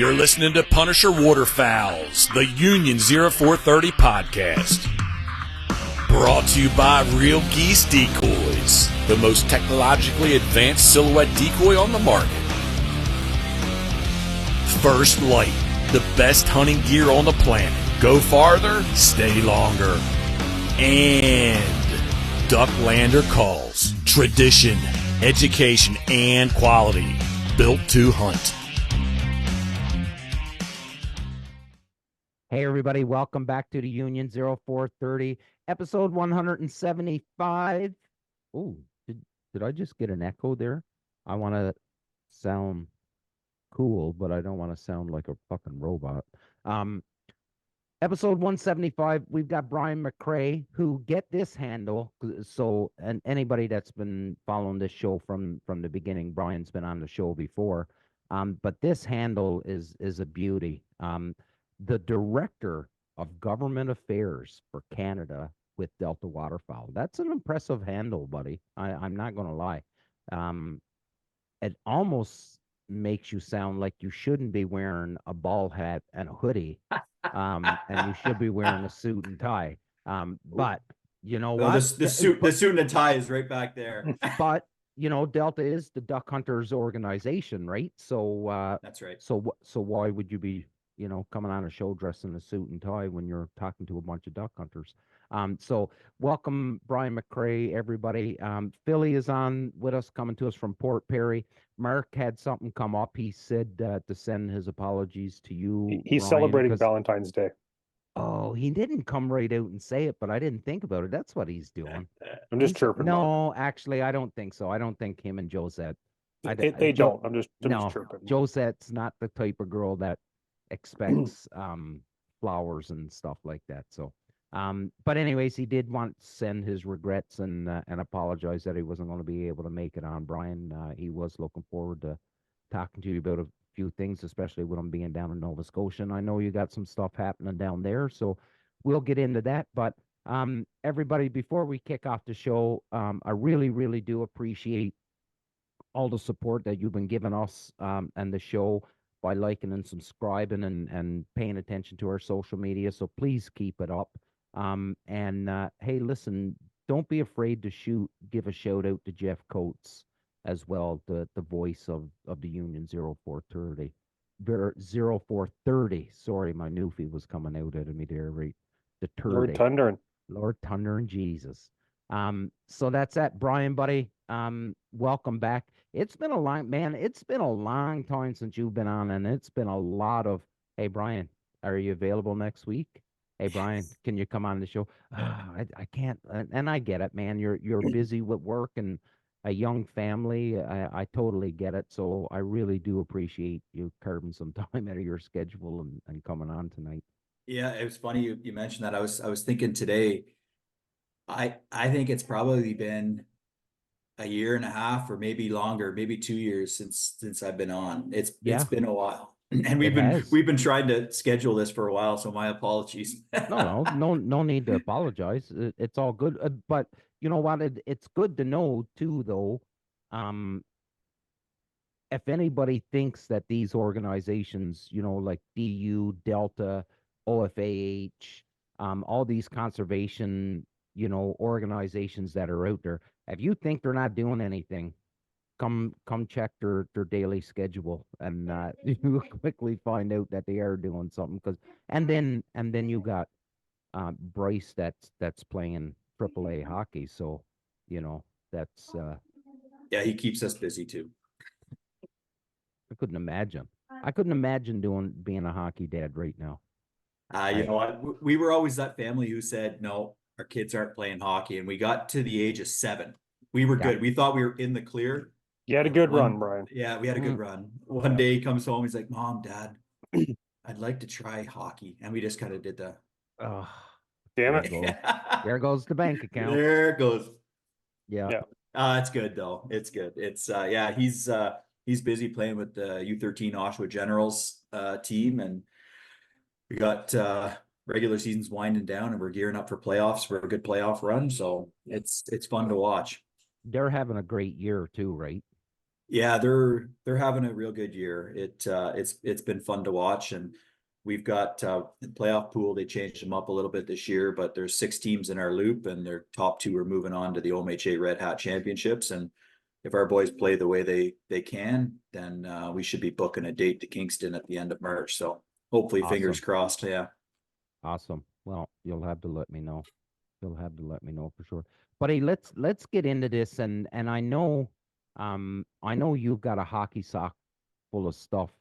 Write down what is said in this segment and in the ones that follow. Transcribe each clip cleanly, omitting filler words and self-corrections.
You're listening to Punisher Waterfowls, the Union 0430 podcast. Brought to you by Real Geese Decoys, the most technologically advanced silhouette decoy on the market. First Light, the best hunting gear on the planet. Go farther, stay longer. And Ducklander Calls, tradition, education, and quality. Built to hunt. Hey everybody, welcome back to the Union 0430, episode 175. Oh, did I just get an echo there? I want to sound cool, but I don't want to sound like a fucking robot. Episode 175, we've got Brian McRae, who get this handle. So, and anybody that's been following this show from the beginning, Brian's been on the show before. But this handle is a beauty. The Director of Government Affairs for Canada with Delta Waterfowl. That's an impressive handle, buddy. I'm not going to lie. It almost makes you sound like you shouldn't be wearing a ball hat and a hoodie, and you should be wearing a suit and tie. But you know what? The suit and tie is right back there. But you know, Delta is the duck hunters organization, right? So that's right. So why would you be, you know, coming on a show dressed in a suit and tie when you're talking to a bunch of duck hunters? So welcome, Brian McRae, everybody. Philly is on with us, coming to us from Port Perry. Mark had something come up. He said to send his apologies to you. He's celebrating Valentine's Day. Oh, he didn't come right out and say it, but I didn't think about it. That's what he's doing. I'm just chirping. No, actually, I don't think so. I don't think him and Josette. They don't. I'm just chirping. Josette's not the type of girl that expects flowers and stuff like that. So, but anyways, he did want to send his regrets and apologize that he wasn't going to be able to make it on. Brian, he was looking forward to talking to you about a few things, especially with him being down in Nova Scotia. And I know you got some stuff happening down there, so we'll get into that. But everybody, before we kick off the show, I really, really do appreciate all the support that you've been giving us and the show by liking and subscribing and paying attention to our social media. So please keep it up. Hey, listen, don't be afraid to give a shout out to Jeff Coates as well, the voice of the Union 0430. 0430. Sorry, my newfie was coming out at me there, right? The Lord Thunder. Lord Thunder and Jesus. So that's that, Brian, buddy. Welcome back. It's been a long time since you've been on, and it's been a lot of, hey, Brian, are you available next week? Hey, Brian, can you come on the show? I can't, and I get it, man. You're busy with work and a young family. I totally get it. So I really do appreciate you carving some time out of your schedule and coming on tonight. Yeah, it was funny you mentioned that. I was thinking today, I think it's probably been a year and a half or maybe longer, maybe 2 years since I've been on. It's been a while. And we've been trying to schedule this for a while, so my apologies. No need to apologize. It's all good. But you know what? It's good to know too, though. If anybody thinks that these organizations, you know, like DU, Delta, OFAH, all these conservation, you know, organizations that are out there, if you think they're not doing anything, come check their daily schedule, and you quickly find out that they are doing something. And then you got Bryce that's playing AAA hockey, so you know that's yeah, he keeps us busy too. I couldn't imagine being a hockey dad right now. You know what, we were always that family who said no, our kids aren't playing hockey, and we got to the age of 7. We were good. We thought we were in the clear. You had a good run, Brian. Yeah, we had a good run. One day he comes home, he's like, Mom, Dad, I'd like to try hockey. And we just kind of did the damn it. There goes the bank account. There it goes. Yeah. It's good though. It's good. It's he's busy playing with the U13 Oshawa Generals team, and we got regular season's winding down and we're gearing up for playoffs for a good playoff run. So it's fun to watch. They're having a great year too, right? Yeah, they're having a real good year. It's been fun to watch, and we've got the playoff pool. They changed them up a little bit this year, but there's 6 teams in our loop, and their top 2 are moving on to the OMHA Red Hat Championships. And if our boys play the way they can, then we should be booking a date to Kingston at the end of March. So hopefully, fingers Awesome. crossed. Yeah. Awesome. Well, you'll have to let me know. You'll have to let me know for sure. But hey, let's get into this, and I know you've got a hockey sock full of stuff.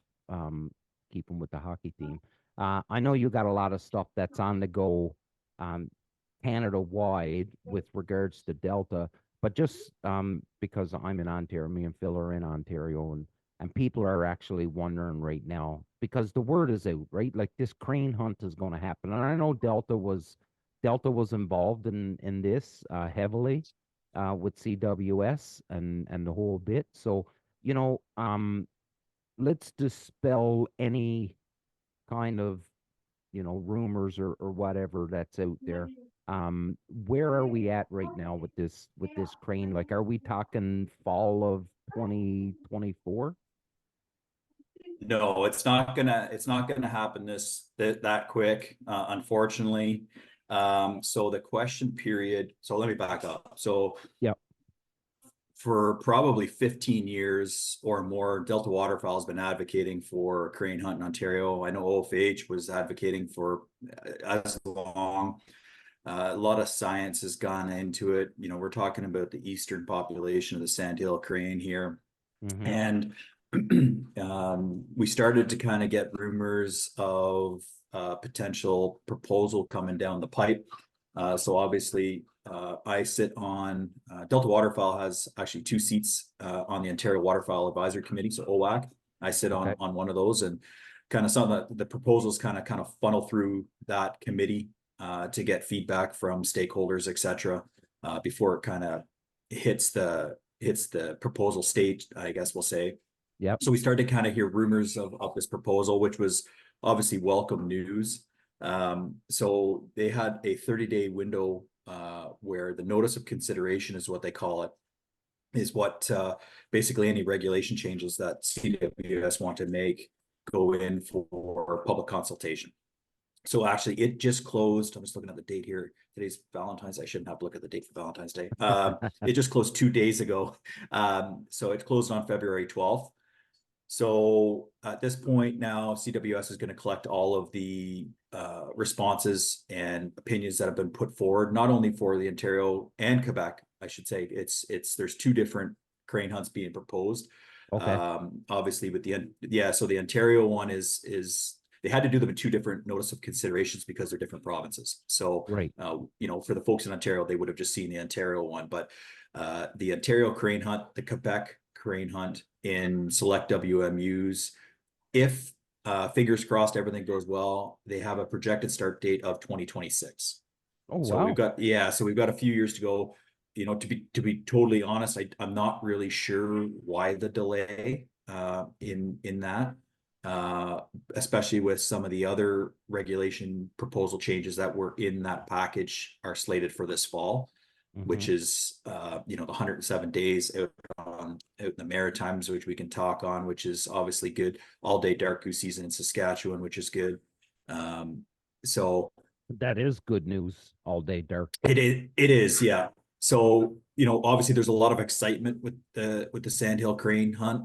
Keeping with the hockey theme. I know you got a lot of stuff that's on the go, um, Canada wide with regards to Delta, but just because I'm in Ontario, me and Phil are in Ontario, and people are actually wondering right now because the word is out, right? Like this crane hunt is going to happen, and I know Delta was involved in this heavily with CWS and the whole bit. So you know, let's dispel any kind of rumors or whatever that's out there. Where are we at right now with this crane? Like, are we talking fall of 2024? No, it's not gonna happen that quick, unfortunately. So the question period. So let me back up. So Yep. for probably 15 years or more, Delta Waterfowl has been advocating for crane hunt in Ontario. I know OFH was advocating for as long. A lot of science has gone into it. We're talking about the eastern population of the sandhill crane here. Mm-hmm. And we started to kind of get rumors of potential proposal coming down the pipe. So obviously, I sit on Delta Waterfowl has actually 2 seats on the Ontario Waterfowl Advisory Committee, so OWAC. I sit Okay. on one of those, and kind of some of the proposals kind of funnel through that committee to get feedback from stakeholders, etc. Before it kind of hits the proposal stage, I guess we'll say. Yep. So we started to kind of hear rumors of this proposal, which was obviously welcome news. So they had a 30-day window where the notice of consideration is what they call it, is what basically any regulation changes that CWS want to make go in for public consultation. So actually it just closed. I'm just looking at the date here. Today's Valentine's. I shouldn't have to look at the date for Valentine's Day. It just closed 2 days ago. So it closed on February 12th. So at this point now, CWS is going to collect all of the responses and opinions that have been put forward, not only for the Ontario and Quebec, I should say. There's 2 different crane hunts being proposed. Okay. Obviously with so the Ontario one is they had to do them in 2 different notice of considerations because they're different provinces. So Right. for the folks in Ontario, they would have just seen the Ontario one, but the Ontario crane hunt, the Quebec crane hunt in select WMUs, if fingers crossed everything goes well, they have a projected start date of 2026. Oh So wow. we've got a few years to go. To be totally honest, I'm not really sure why the delay in that, especially with some of the other regulation proposal changes that were in that package are slated for this fall. Mm-hmm. Which is the 107 days out in the Maritimes, which we can talk on, which is obviously good. All day dark goose season in Saskatchewan, which is good. So That is good news. All day dark. it is, yeah. So obviously there's a lot of excitement with the sandhill crane hunt.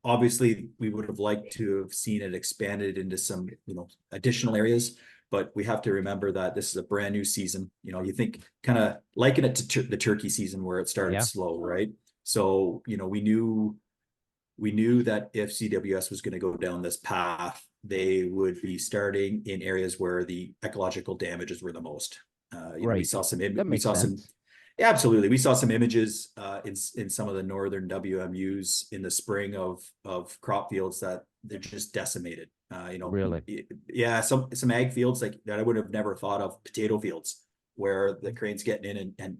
Obviously we would have liked to have seen it expanded into some additional areas. But we have to remember that this is a brand new season. You think kind of liken it to the turkey season where it started slow, right? So, we knew that if CWS was going to go down this path, they would be starting in areas where the ecological damages were the most. Right. We saw sense. yeah, absolutely. We saw some images in some of the northern WMUs in the spring of crop fields that they're just decimated. Really? Yeah, some ag fields like that I would have never thought of, potato fields where the crane's getting in and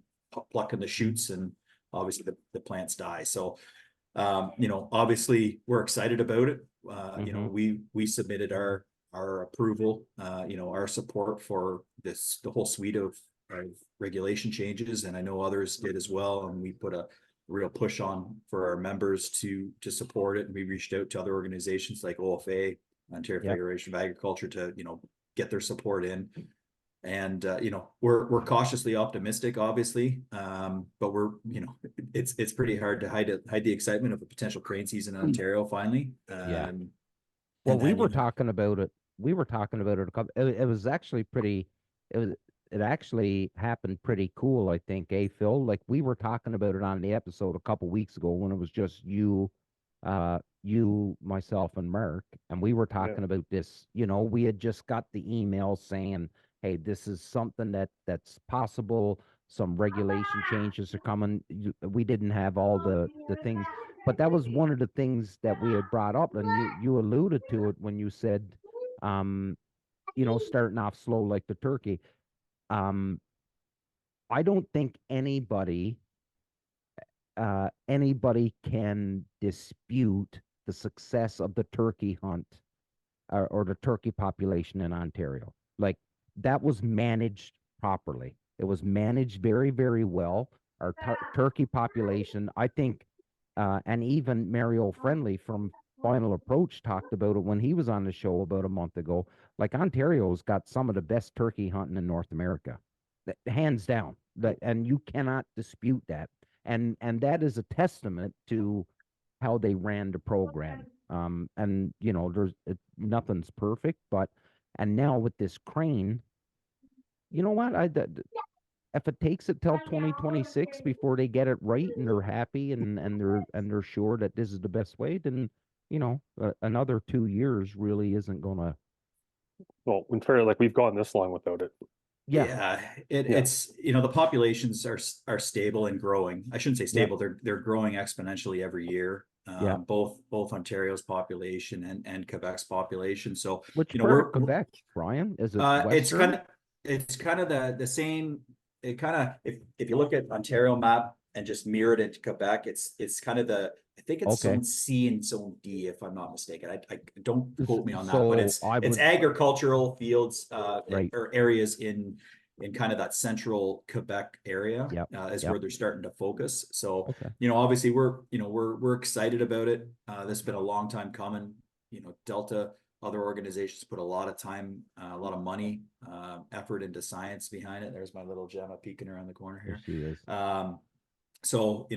plucking the shoots, and obviously the plants die. So obviously we're excited about it. We submitted our approval, our support for the whole suite of regulation changes, and I know others did as well. And we put a real push on for our members to support it. And we reached out to other organizations like OFA, Ontario Yep. Federation of Agriculture, to, get their support in. And, we're cautiously optimistic, obviously. But we're, it's pretty hard to hide the excitement of a potential crane season in Ontario finally. Yeah. And Well, then, we were talking about it. We were talking about it a couple. It was actually pretty. It actually happened pretty cool, I think. Phil? Like we were talking about it on the episode a couple weeks ago when it was just you, myself, and Mark, and we were talking about this. We had just got the email saying, "Hey, this is something that's possible. Some regulation changes are coming." We didn't have all the things. But that was one of the things that we had brought up, and you alluded to it when you said, starting off slow like the turkey. I don't think anybody can dispute the success of the turkey hunt or the turkey population in Ontario. Like that was managed properly. It was managed very, very well. Our turkey population, I think. And even Mario Friendly from Final Approach talked about it when he was on the show about a month ago. Like Ontario's got some of the best turkey hunting in North America, hands down. And you cannot dispute that. And that is a testament to how they ran the program. And nothing's perfect, and now with this crane, you know what? If it takes it till 2026 before they get it right and they're happy and they're sure that this is the best way, then another 2 years really isn't gonna. Well, in fair, like we've gone this long without it. It's the populations are stable and growing. I shouldn't say stable. They're growing exponentially every year. Both Ontario's population and Quebec's population. So which part of Quebec, Brian? Is it Western? It's kind of the same. It kind of, if you look at Ontario map and just mirror it into Quebec, it's kind of I think it's zone C and zone D, if I'm not mistaken. I don't quote me on that, but it's agricultural fields or areas in kind of that central Quebec area is where they're starting to focus. So obviously we're excited about it. This has been a long time coming. Delta, other organizations put a lot of time, a lot of money, effort into science behind it. There's my little Gemma peeking around the corner here. There she is. So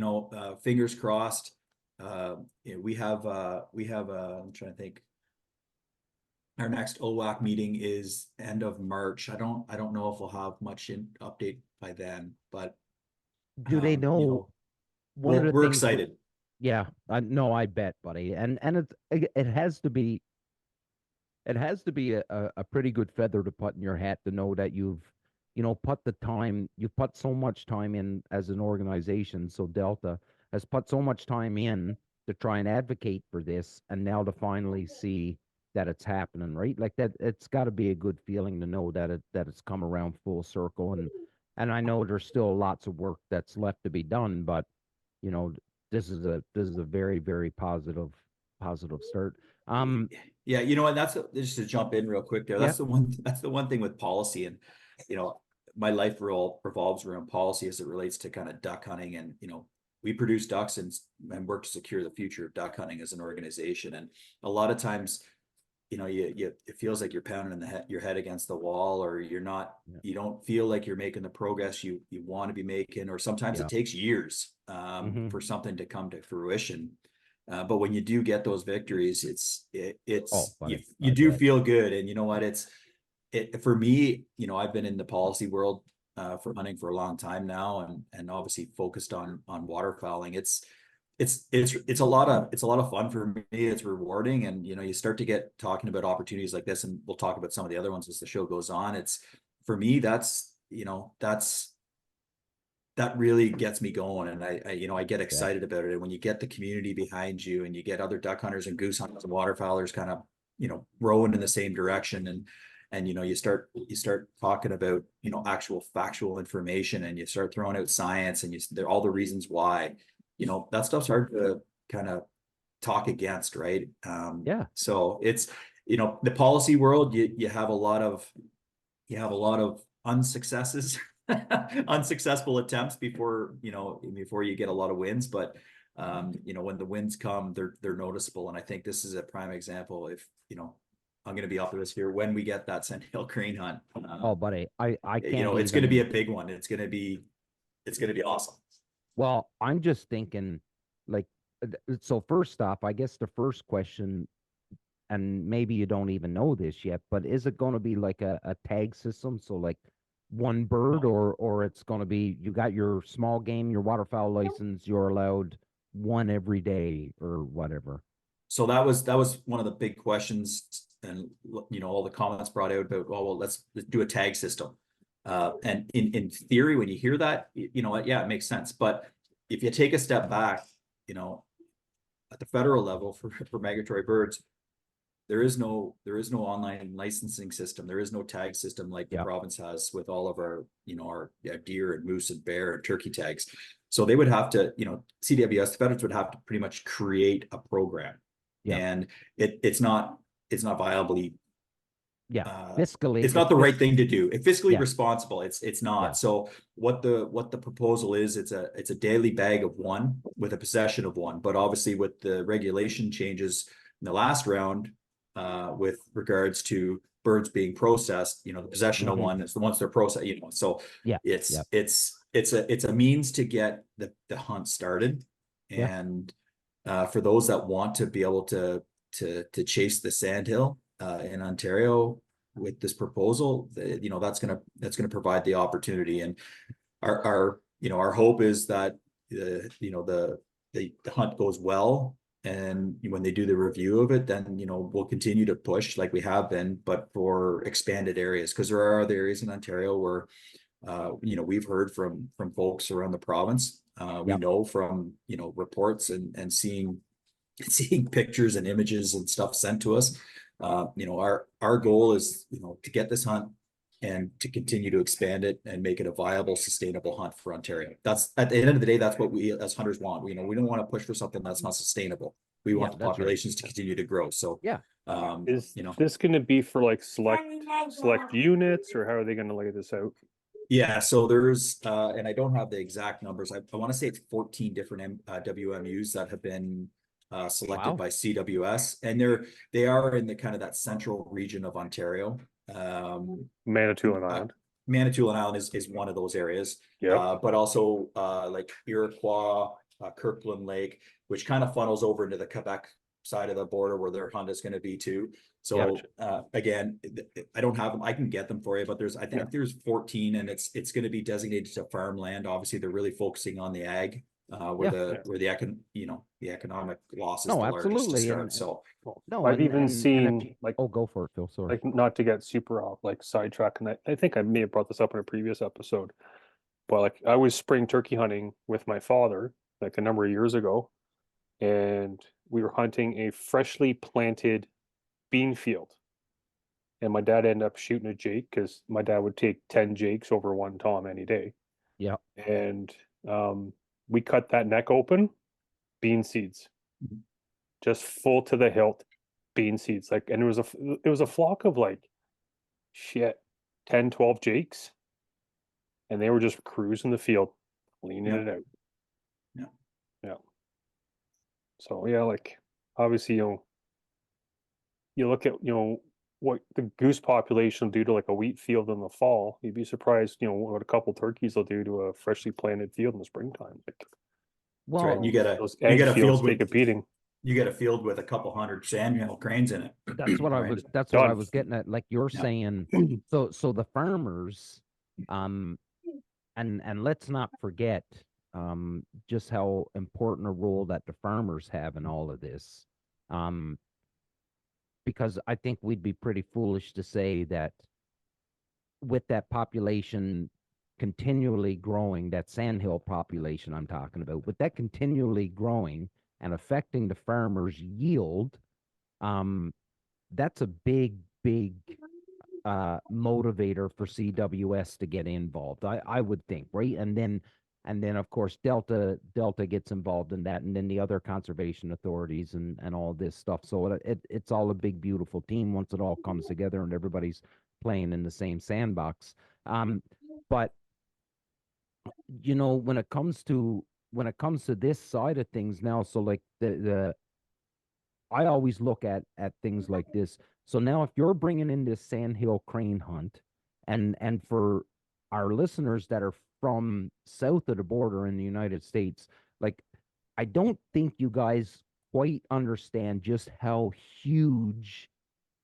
fingers crossed. We have I'm trying to think. Our next OWAC meeting is end of March. I don't know if we'll have much update by then, but do they know? We're excited. Yeah, no, I bet, buddy, and it has to be. It has to be a pretty good feather to put in your hat to know that you've put so much time in as an organization. So Delta has put so much time in to try and advocate for this, and now to finally see that it's happening, right? Like that, it's got to be a good feeling to know that it's come around full circle. And I know there's still lots of work that's left to be done, but this is a very, very positive start. Yeah, and that's just to jump in real quick there. That's the one thing with policy, and my life revolves around policy as it relates to kind of duck hunting, and we produce ducks and work to secure the future of duck hunting as an organization. And a lot of times, it feels like you're pounding your head against the wall, or you're not. You don't feel like you're making the progress you want to be making, or sometimes it takes years for something to come to fruition. But when you do get those victories, you do feel good. And you know what, for me, I've been in the policy world for hunting for a long time now, and obviously focused on waterfowling. It's a lot of fun for me. It's rewarding, and you start to get talking about opportunities like this, and we'll talk about some of the other ones as the show goes on. It's, for me, that really gets me going, and I get excited about it. And when you get the community behind you, and you get other duck hunters and goose hunters and waterfowlers kind of rowing in the same direction, and you start talking about actual factual information, and you start throwing out science, and there are all the reasons why, that stuff's hard to kind of talk against, right? So it's the policy world, you have a lot of unsuccesses unsuccessful attempts before you get a lot of wins. But when the wins come, they're noticeable. And I think this is a prime example. If I'm going to be optimistic here when we get that Sandhill crane hunt. Oh, buddy, I can't. It's going to be a big one. It's going to be awesome. Well, I'm just thinking, like, so first off, I guess the first question, and maybe you don't even know this yet, but is it going to be like a tag system? So like one bird, or it's going to be, you got your small game, your waterfowl license, you're allowed one every day or whatever. So that was one of the big questions, and all the comments brought out about, well, let's do a tag system. And in theory, when you hear that, yeah, it makes sense. But if you take a step back, at the federal level for migratory birds, there is no online licensing system. There is no tag system like the province has with all of our deer and moose and bear and turkey tags. So they would have to, CWS, the feds would have to pretty much create a program. Yeah. And it's not viably. Fiscally, it's not the right thing to do. It's fiscally responsible. It's not. Yeah. So what the proposal is, it's a daily bag of one with a possession of one. But obviously with the regulation changes in the last round, with regards to birds being processed, the possession of one is the ones they're processed. So it's a means to get the hunt started, and for those that want to be able to chase the sandhill in Ontario with this proposal, that's gonna provide the opportunity. And our hope is that the hunt goes well, and when they do the review of it, then we'll continue to push like we have been, but for expanded areas, because there are other areas in Ontario where we've heard from folks around the province. We know from reports and seeing pictures and images and stuff sent to us. Our goal is to get this hunt and to continue to expand it and make it a viable, sustainable hunt for Ontario. That's, at the end of the day, that's what we as hunters want. We don't want to push for something that's not sustainable. We want the populations to continue to grow. So is this going to be for like select units, or how are they going to lay this out? Yeah, so there's and I don't have the exact numbers. I want to say it's 14 different WMUs that have been selected by CWS, and they are in the kind of that central region of Ontario. Manitoulin Island. Manitoulin Island is one of those areas. Yeah. But also like Iroquois, Kirkland Lake, which kind of funnels over into the Quebec side of the border where their hunt is going to be too. So again, I don't have them. I can get them for you, but I think there's 14, and it's going to be designated to farmland. Obviously, they're really focusing on the ag, where the economic loss is the largest to start. So I've even seen go for it, Phil. Sorry. Like, not to get super off sidetrack, and I think I may have brought this up in a previous episode, but like I was spring turkey hunting with my father like a number of years ago, and we were hunting a freshly planted bean field, and my dad ended up shooting a jake because my dad would take 10 jakes over one tom any day. Yeah. And we cut that neck open, bean seeds, just full to the hilt, bean seeds. Like, and it was a flock of 10, 12 jakes, and they were just cruising the field, cleaning it out. Yeah. So like obviously, you look at, what the goose population will do to like a wheat field in the fall. You'd be surprised, what a couple turkeys will do to a freshly planted field in the springtime. Right. You get a field take a beating. You get a field with a couple hundred sandhill cranes in it. That's what I was getting at. Like you're saying, so the farmers, and let's not forget, just how important a role that the farmers have in all of this. Because I think we'd be pretty foolish to say that with that population continually growing, that sandhill population I'm talking about, with that continually growing and affecting the farmers' yield, that's a big motivator for CWS to get involved. I would think, right? And then of course Delta gets involved in that, and then the other conservation authorities and all this stuff. So it's all a big beautiful team once it all comes together and everybody's playing in the same sandbox. But you know, when it comes to this side of things now, so like I always look at things like this. So now if you're bringing in this sandhill crane hunt, and for our listeners that are from south of the border in the United States, like I don't think you guys quite understand just how huge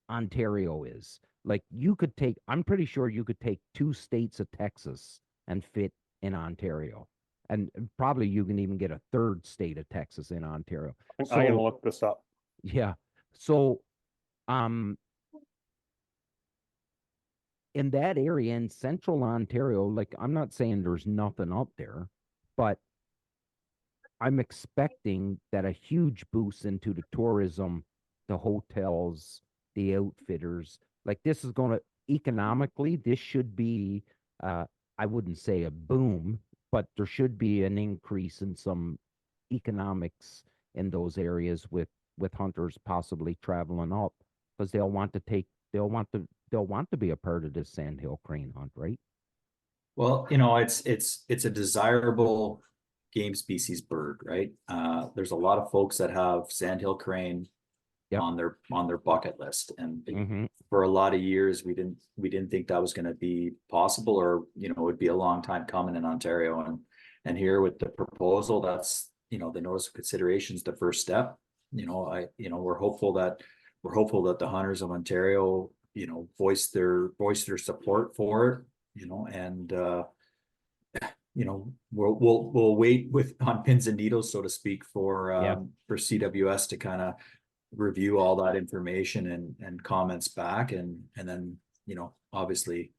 Ontario is. Like you could take, I'm pretty sure you could take two states of Texas and fit in Ontario. And probably you can even get a third state of Texas in Ontario. I'm So gonna look this up. yeah. So um in that area in central Ontario, like I'm not saying there's nothing up there, but I'm expecting that a huge boost into the tourism, the hotels, the outfitters, like this is going to economically, this should be, I wouldn't say a boom, but there should be an increase in some economics in those areas with hunters possibly traveling up because they'll want to be a part of this sandhill crane hunt, right? Well, you know, it's a desirable game species bird, right? There's a lot of folks that have sandhill crane Yep. on their bucket list, and Mm-hmm. for a lot of years we didn't think that was going to be possible, or you know, it would be a long time coming in Ontario, and here with the proposal, that's, you know, the notice of consideration is the first step. You know, we're hopeful that the hunters of Ontario, you know, voice their support for it, you know, and you know, we'll wait with on pins and needles, so to speak, Yeah. for CWS to kind of review all that information and comments back, and then, you know, obviously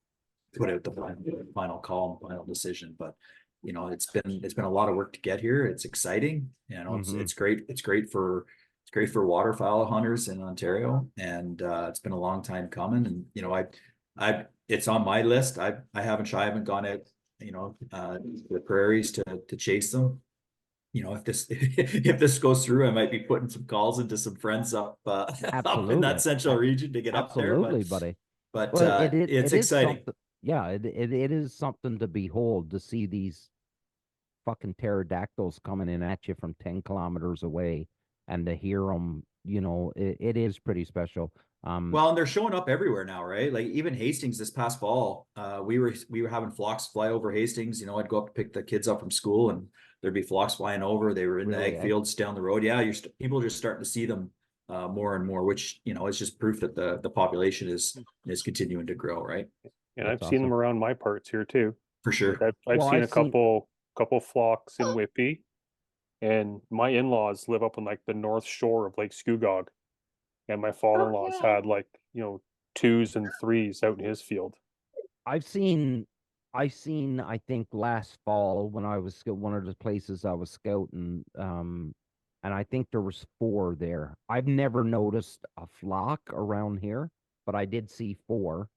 put out the final call and final decision. But you know, it's been a lot of work to get here. It's exciting, you know, Mm-hmm. it's great. It's great for waterfowl hunters in Ontario, and it's been a long time coming. And you know, I it's on my list. I haven't gone out, you know, the prairies to chase them. You know, if this if this goes through, I might be putting some calls into some friends up up in that Absolutely. central region to get up there. Absolutely, buddy. But Well, it's it is exciting. something. Yeah, it is something to behold to see these fucking pterodactyls coming in at you from 10 kilometers away, and to hear them. You know, it is pretty special. Well, and they're showing up everywhere now, right? Like even Hastings this past fall, we were having flocks fly over Hastings. You know, I'd go up to pick the kids up from school, and there'd be flocks flying over. They were in the Really, egg fields down the road. Yeah, people are just starting to see them more and more, which, you know, is just proof that the population is continuing to grow, right? And that's I've seen them awesome. around my parts here too. For Like sure. I've Well, seen I've a seen. couple flocks in Whitby, and my in-laws live up on like the north shore of Lake Scugog, and my father-in-law's had like, you know, twos and threes out in his field. I've seen. I think last fall when I was one of the places I was scouting. And I think there was four there. I've never noticed a flock around here, but I did see four,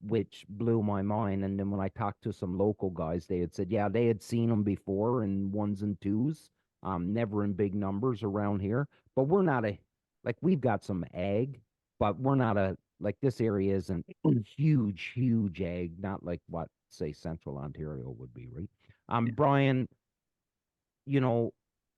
which blew my mind. And then when I talked to some local guys, they had said, yeah, they had seen them before in ones and twos, never in big numbers around here. But we're not like we've got some ag, but we're not like this area isn't huge, huge ag, not like what say Central Ontario would be, right? Brian, you know,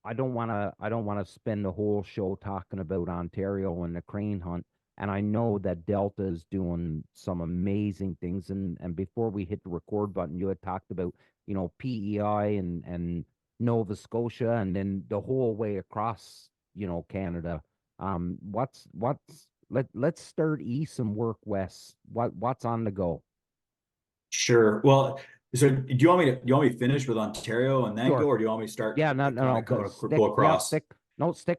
I don't want to spend the whole show talking about Ontario and the crane hunt. And I know that Delta is doing some amazing things. And before we hit the record button, you had talked about, you know, PEI and Nova Scotia and then the whole way across, you know, Canada. Let's start east and work west. What's on the go? Sure. Well, so do you want me to finish with Ontario and then go, Sure. or do you want me to start Yeah, no, no, kind no. of Stick, go yeah, across? stick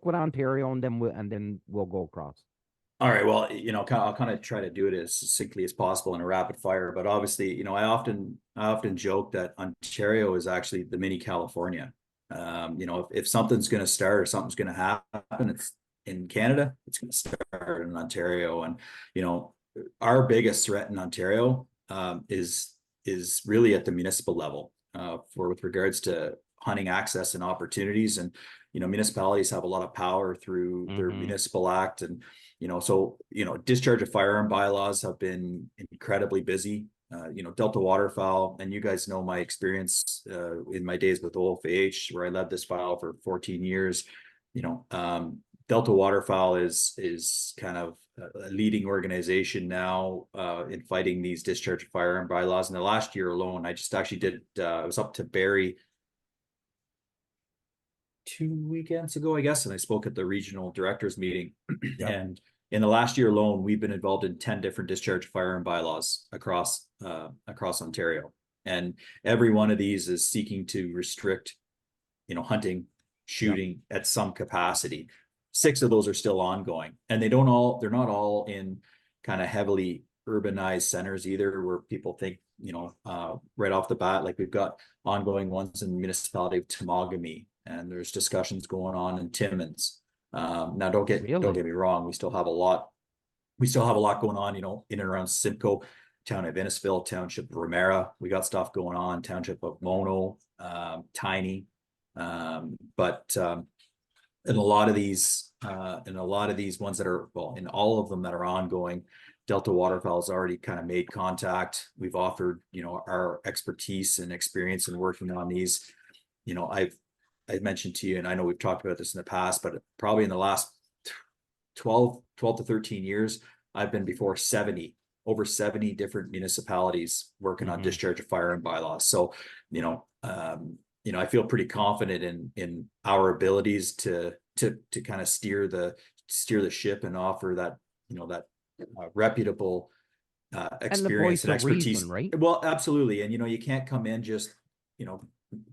with Ontario, and then we'll go across. All right. Well, you know, I'll kind of try to do it as succinctly as possible in a rapid fire. But obviously, you know, I often joke that Ontario is actually the mini California. You know, if something's going to start or something's going to happen, it's in Canada. It's going to start in Ontario. And you know, our biggest threat in Ontario is really at the municipal level, for with regards to hunting access and opportunities. And you know, municipalities have a lot of power through their Mm-hmm. municipal act, and you know, so, you know, discharge of firearm bylaws have been incredibly busy Delta Waterfowl, and you guys know my experience in my days with OFH, where I led this file for 14 years. Delta Waterfowl is kind of a leading organization now in fighting these discharge of firearm bylaws. In the last year alone, I just actually did, I was up to Barrie 2 weekends ago, I guess, and I spoke at the regional directors meeting. Yep. And in the last year alone, we've been involved in 10 different discharge of firearm bylaws across Ontario. And every one of these is seeking to restrict, hunting, shooting at some capacity. 6 of those are still ongoing, and they're not all in kind of heavily urbanized centers either, where people think, right off the bat, like we've got ongoing ones in the municipality of Temagami, and there's discussions going on in Timmins. Now don't get me wrong, we still have a lot going on, in and around Simcoe, town of Innisfil, township of Romera. We got stuff going on, township of Mono, Tiny. But in a lot of these ones that are, well, in all of them that are ongoing, Delta Waterfowl has already kind of made contact. We've offered, our expertise and experience in working on these. I've mentioned to you, and I know we've talked about this in the past, but probably in the last 12 to 13 years, I've been before over 70 different municipalities working on discharge of firearm bylaws. So, I feel pretty confident in our abilities to kind of steer the ship and offer that, that reputable experience and expertise. Reason, right? Well, absolutely. And, you can't come in just,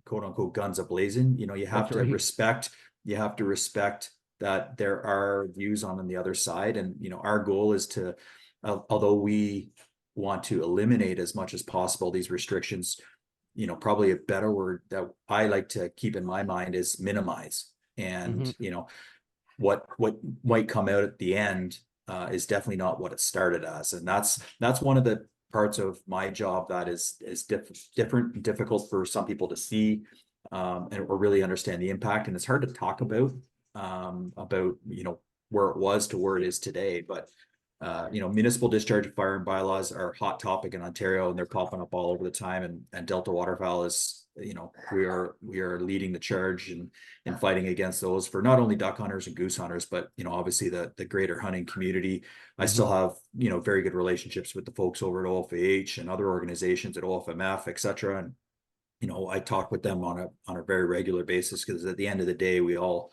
quote unquote guns a-blazing. You have to respect that there are views on the other side. And, our goal is to, although we want to eliminate as much as possible these restrictions, probably a better word that I like to keep in my mind is minimize. And, what might come out at the end is definitely not what it started as. And that's one of the parts of my job that is different and difficult for some people to see or really understand the impact. And it's hard to talk about where it was to where it is today. But municipal discharge of firearm bylaws are a hot topic in Ontario, and they're popping up all over the time. And Delta Waterfowl is, we are leading the charge in fighting against those for not only duck hunters and goose hunters, but obviously the greater hunting community. I still have very good relationships with the folks over at OFAH and other organizations at OFMF, etc. And I talk with them on a very regular basis, because at the end of the day, we all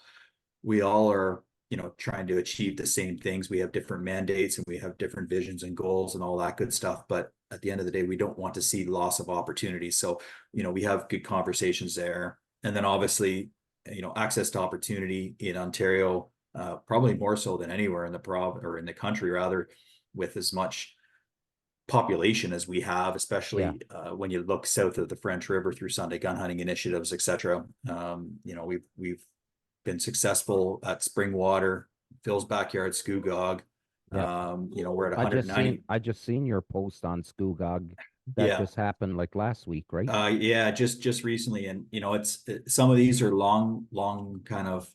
are trying to achieve the same things. We have different mandates and we have different visions and goals and all that good stuff. But at the end of the day, we don't want to see loss of opportunity. So, we have good conversations there. And then obviously, access to opportunity in Ontario, probably more so than anywhere in the or in the country, rather, with as much population as we have, especially when you look south of the French River through Sunday gun hunting initiatives, etc. We've been successful at Springwater, Phil's backyard, Scugog. We're at 190. I just seen your post on Scugog. That just happened like last week, right? Just recently. And it's some of these are long kind of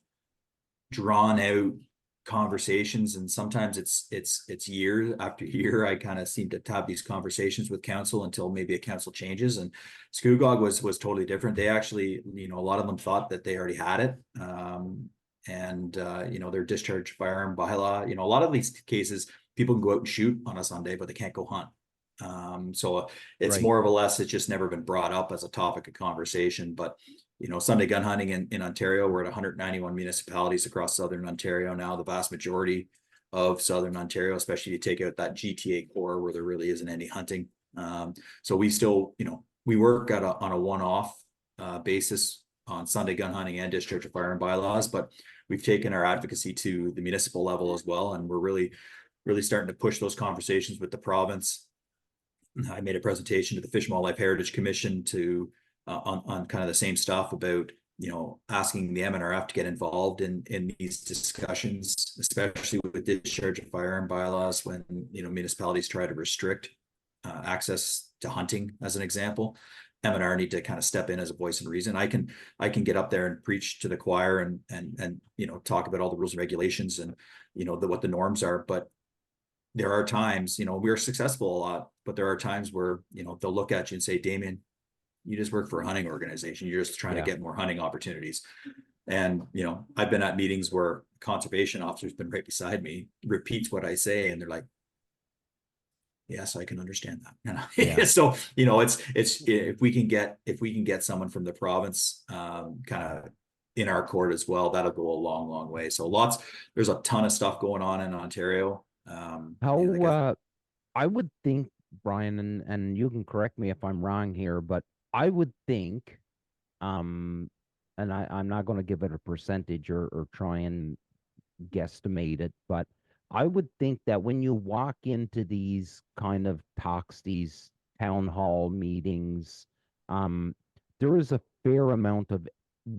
drawn out conversations, and sometimes it's year after year. I kind of seem to have these conversations with council until maybe a council changes. And Scugog was totally different. They actually, a lot of them thought that they already had it. Their discharge firearm bylaw, a lot of these cases, people can go out and shoot on a Sunday, but they can't go hunt. So it's more of a less, it's just never been brought up as a topic of conversation. But Sunday gun hunting in Ontario, we're at 191 municipalities across Southern Ontario now. The vast majority of Southern Ontario, especially if you take out that GTA core where there really isn't any hunting. So we still, we work on a one-off basis on Sunday gun hunting and discharge of firearm bylaws, but we've taken our advocacy to the municipal level as well. And we're really starting to push those conversations with the province. I made a presentation to the Fish and Wildlife Heritage Commission on kind of the same stuff about, asking the MNRF to get involved in these discussions, especially with discharge of firearm bylaws when, municipalities try to restrict access to hunting, as an example. MNR need to kind of step in as a voice and reason. I can get up there and preach to the choir and talk about all the rules and regulations and, what the norms are, but there are times, we're successful a lot, but there are times where, they'll look at you and say, Damien, you just work for a hunting organization. You're just trying to get more hunting opportunities. And, I've been at meetings where conservation officer's been right beside me, repeats what I say, and they're like, yes, I can understand that. Yeah. So, it's if we can get someone from the province, kind of in our court as well, that'll go a long, long way. So there's a ton of stuff going on in Ontario. How I would think, Brian, and you can correct me if I'm wrong here, but I would think, and I'm not going to give it a percentage or try and guesstimate it, but I would think that when you walk into these kind of talks, these town hall meetings, there is a fair amount of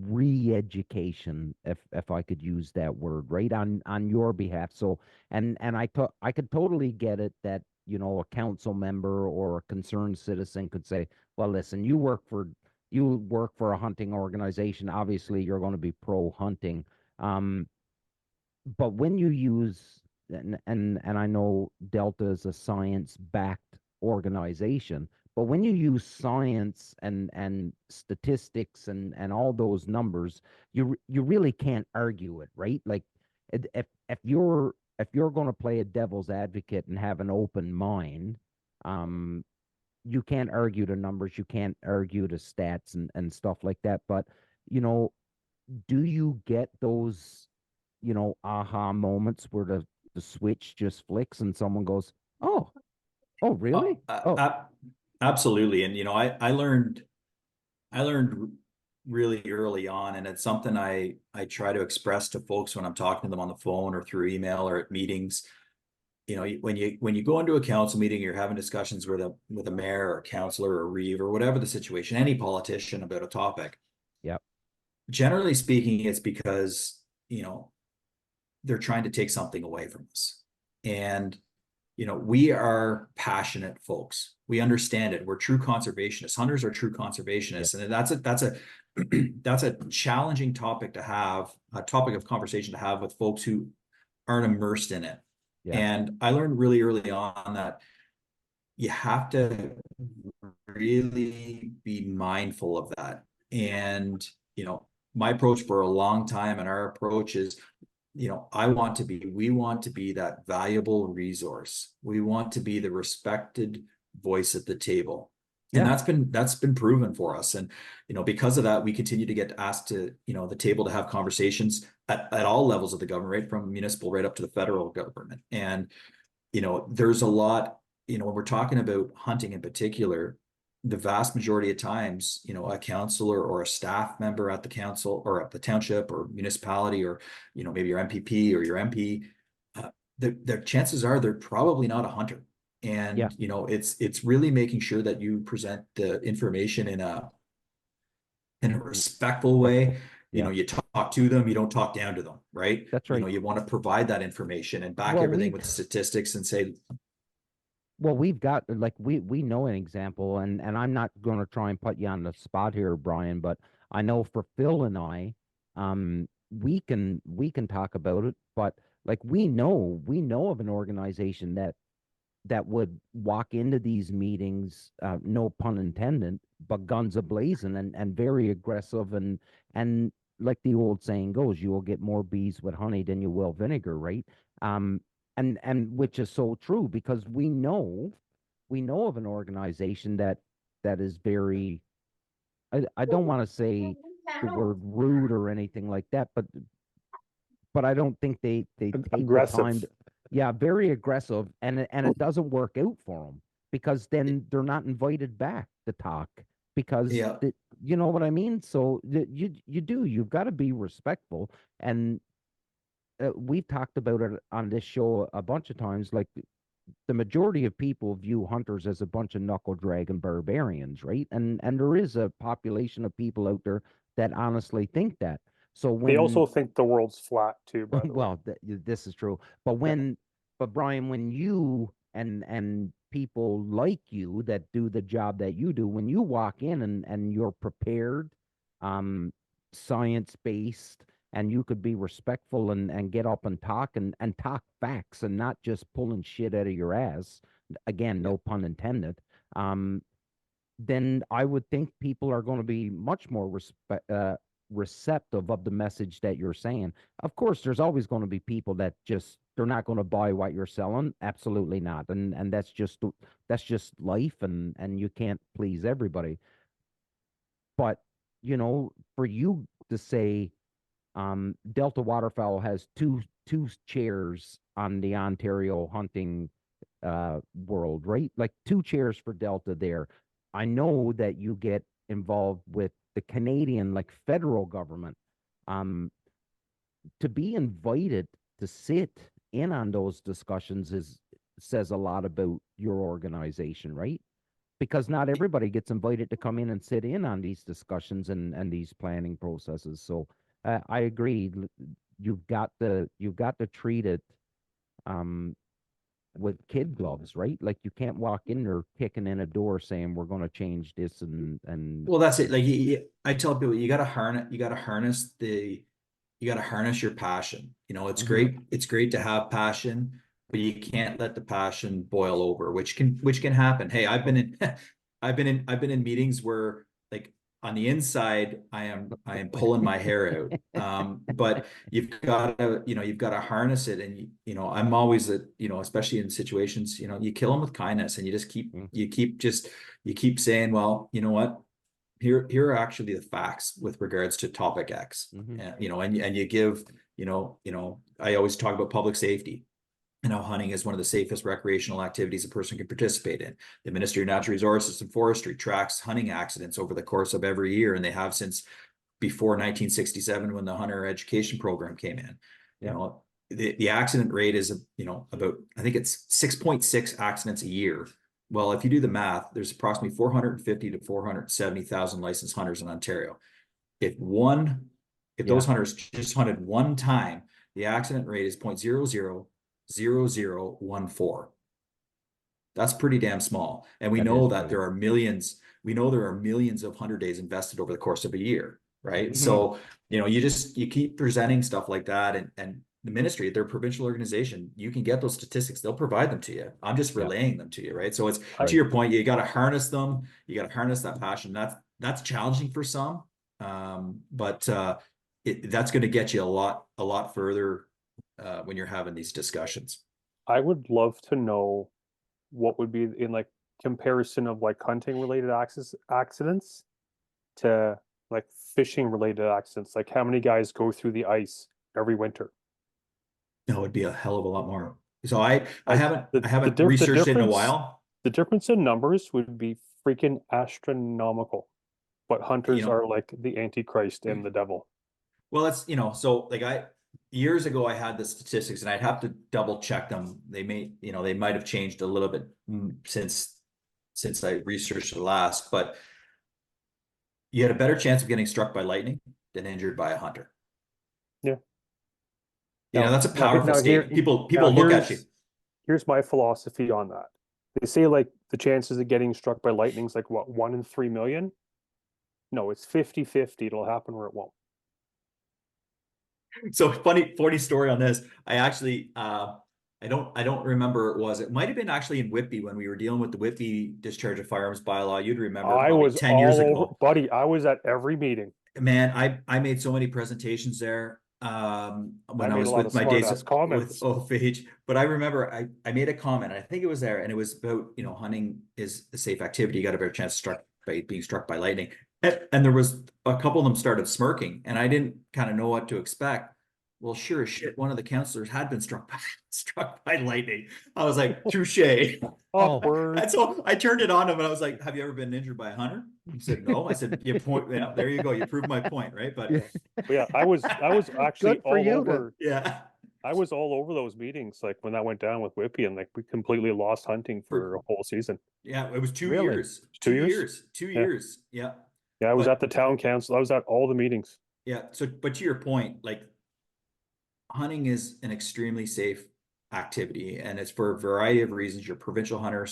re-education, if I could use that word, right, on your behalf. So, and I could totally get it that, a council member or a concerned citizen could say, well, listen, you work for a hunting organization. Obviously, you're going to be pro hunting. But when you use, and I know Delta is a science-backed organization, but when you use science and statistics and all those numbers, you really can't argue it, right? Like, if you're going to play a devil's advocate and have an open mind, you can't argue the numbers, you can't argue the stats and stuff like that. But, do you get those, aha moments where the switch just flicks and someone goes, oh, really? Absolutely. And, I learned really early on, and it's something I try to express to folks when I'm talking to them on the phone or through email or at meetings. When you go into a council meeting, you're having discussions with a mayor or a councillor or a reeve or whatever the situation, any politician about a topic. Yep. Generally speaking, it's because, they're trying to take something away from us. And, we are passionate folks. We understand it. We're true conservationists. Hunters are true conservationists. Yep. And that's a challenging topic to have, a topic of conversation to have with folks who aren't immersed in it. Yeah. And I learned really early on that you have to really be mindful of that. And, my approach for a long time, and our approach is, we want to be that valuable resource. We want to be the respected voice at the table. And that's been proven for us. And, because of that, we continue to get asked to, the table to have conversations at all levels of the government, right from municipal right up to the federal government. And, there's a lot, when we're talking about hunting in particular, the vast majority of times, a councillor or a staff member at the council or at the township or municipality, or, maybe your MPP or your MP, the chances are they're probably not a hunter. And, it's really making sure that you present the information in a respectful way. You talk to them, you don't talk down to them, right? That's right. You want to provide that information and back everything with statistics and say, well, we've got, like, we know an example, and I'm not going to try and put you on the spot here, Brian, but I know for Phil and I, we can talk about it, but like we know of an organization that would walk into these meetings, no pun intended, but guns a-blazing and very aggressive, and like the old saying goes, you will get more bees with honey than you will vinegar, right? And which is so true, because we know of an organization that is very, I don't want to say the word rude or anything like that, but I don't think they take aggressive. the time to, very aggressive, and it doesn't work out for them, because then they're not invited back to talk, because you know what I mean? So you've got to be respectful. And we've talked about it on this show a bunch of times. Like, the majority of people view hunters as a bunch of knuckle dragging barbarians, right? And there is a population of people out there that honestly think that. So when they also think the world's flat too, by the way. Well, this is true. But but Brian, when you and people like you that do the job that you do, when you walk in and you're prepared, science-based, and you could be respectful and get up and talk facts and not just pulling shit out of your ass. Again, no pun intended. Then I would think people are going to be much more receptive of the message that you're saying. Of course, there's always going to be people that just they're not going to buy what you're selling. Absolutely not, and that's just life, and you can't please everybody. But for you to say, Delta Waterfowl has two chairs on the Ontario hunting world, right? Like 2 chairs for Delta there. I know that you get involved with the Canadian, like federal government. To be invited to sit in on those discussions says a lot about your organization, right? Because not everybody gets invited to come in and sit in on these discussions and these planning processes. So I agree. You've got to treat it with kid gloves, right? Like you can't walk in there kicking in a door saying we're going to change this and. Well, that's it. Like I tell people, you got to harness your passion. It's great. It's great to have passion, but you can't let the passion boil over, which can happen. Hey, I've been in meetings where, like, on the inside, I am pulling my hair out. But you've got to harness it. And, I'm always especially in situations, you kill them with kindness, and you keep saying, well, you know what? Here are actually the facts with regards to topic X. And you give, I always talk about public safety and how hunting is one of the safest recreational activities a person can participate in. The Ministry of Natural Resources and Forestry tracks hunting accidents over the course of every year, and they have since before 1967 when the hunter education program came in. The accident rate is about, I think it's 6.6 accidents a year. Well, if you do the math, there's approximately 450 to 470,000 licensed hunters in Ontario. If those hunters just hunted one time, the accident rate is 0.000014. That's pretty damn small. And we know that there are millions of hunter days invested over the course of a year, right? So, you keep presenting stuff like that, and the ministry, their provincial organization, you can get those statistics. They'll provide them to you. I'm just relaying them to you, right? So it's to your point, you got to harness them. You got to harness that passion. That's challenging for some, but that's going to get you a lot further when you're having these discussions. I would love to know what would be in like comparison of like hunting related accidents to like fishing related accidents. Like how many guys go through the ice every winter? No, it would be a hell of a lot more. So I haven't researched it in a while. The difference in numbers would be freaking astronomical, but hunters are like the Antichrist and the devil. Well, it's so like years ago I had the statistics, and I'd have to double check them. They might have changed a little bit since I researched it last, but you had a better chance of getting struck by lightning than injured by a hunter. Yeah. That's a powerful statement. People look at you. Here's my philosophy on that. They say like the chances of getting struck by lightning is like what, 1 in 3 million? No, it's 50-50. It'll happen or it won't. So funny story on this. I actually I don't remember it might have been actually in Whitby when we were dealing with the Whitby discharge of firearms bylaw. You'd remember I was 10 years ago. Buddy, I was at every meeting. Man, I made so many presentations there when I was with my days with OFH. But I remember I made a comment, I think it was there, and it was about, hunting is a safe activity. You got a better chance being struck by lightning. And there was a couple of them started smirking, and I didn't kind of know what to expect. Well, sure as shit, one of the counselors had been struck by lightning. I was like, touche. And so I turned it on him, and I was like, have you ever been injured by a hunter? He said, no. I said, there you go. You proved my point, right? But yeah, I was actually all over. Yeah. I was all over those meetings, like when that went down with Whippy, and like we completely lost hunting for a whole season. Yeah, it was 2 years. 2 years. 2 years. Yeah. Yeah, I was at the town council. I was at all the meetings. Yeah. So, but to your point, like, hunting is an extremely safe activity, and it's for a variety of reasons. Your provincial hunter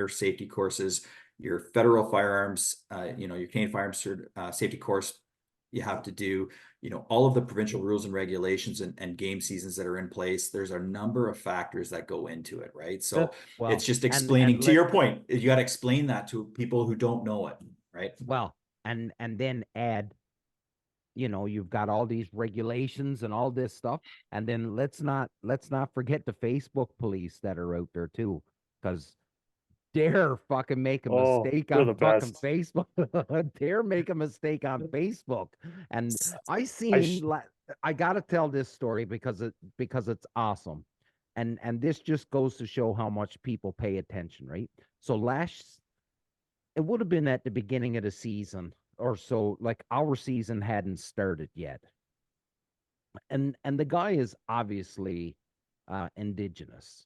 safety courses, your federal firearms, your Canadian firearms safety course you have to do. all of the provincial rules and regulations and game seasons that are in place, there's a number of factors that go into it, right? So Well, it's just and explaining, to let your point, you got to explain that to people who don't know it, right? well, and then add, you've got all these regulations and all this stuff, and then let's not forget the Facebook police that are out there too, because dare fucking make a Oh, mistake they're on the fucking best. Facebook. Dare make a mistake on Facebook. And I I seen sh- I gotta tell this story because it's awesome. And this just goes to show how much people pay attention, right? So it would have been at the beginning of the season or so, like our season hadn't started yet. And the guy is obviously indigenous.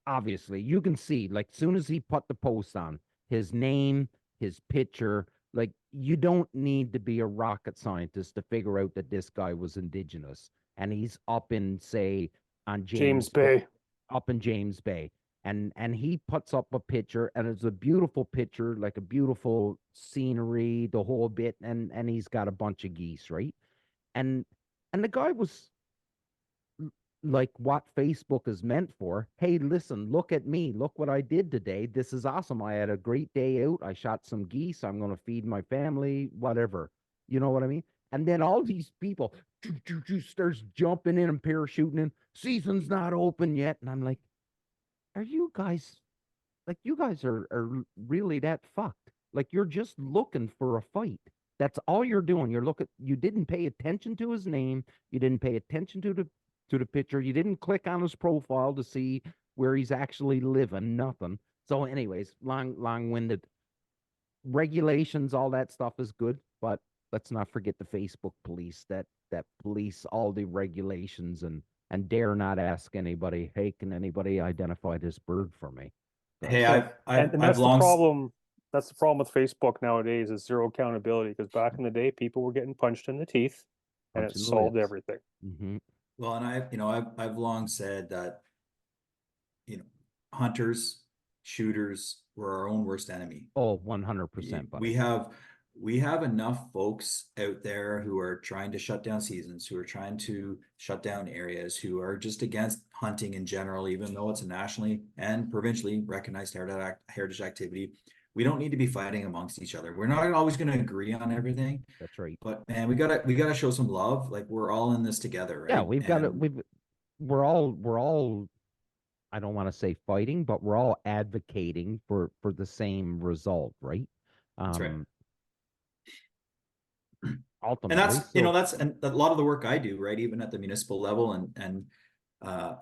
Obviously, you can see, like, soon as he put the post on, his name, his picture, like, you don't need to be a rocket scientist to figure out that this guy was indigenous, and he's up in, say, on James James Bay. up in James Bay, and he puts up a picture, and it's a beautiful picture, like a beautiful scenery, the whole bit, and he's got a bunch of geese, right? And and the guy was like what Facebook is meant for. Hey, listen, look at me. Look what I did today. This is awesome. I had a great day out. I shot some geese. I'm going to feed my family, whatever. You know what I mean? And then all these people starts jumping in and parachuting in. Season's not open yet. And I'm like, are you guys like, you guys are really that fucked? Like, you're just looking for a fight. That's all you're doing. You didn't pay attention to his name. You didn't pay attention to the picture. You didn't click on his profile to see where he's actually living. Nothing. So, anyways, long-winded. Regulations, all that stuff is good, but let's not forget the Facebook police that police all the regulations and dare not ask anybody, hey, can anybody identify this bird for me? Hey, So, I've and that's the long, problem. That's the problem with Facebook nowadays is zero accountability. Because back in the day, people were getting punched in the teeth, and it Punch in the solved lips. everything. Mm-hmm. well, and I've long said that, hunters, shooters, were our own worst enemy. Oh, 100%, We buddy. have enough folks out there who are trying to shut down seasons, who are trying to shut down areas, who are just against hunting in general, even though it's a nationally and provincially recognized heritage activity. We don't need to be fighting amongst each other. We're not always going to agree on everything, That's right. but man, we gotta show some love. Like, we're all in this together, Yeah, right? And we're all I don't want to say fighting, but we're all advocating for the same result, right? that's right. Um, And ultimately. that's and a lot of the work I do, right? Even at the municipal level and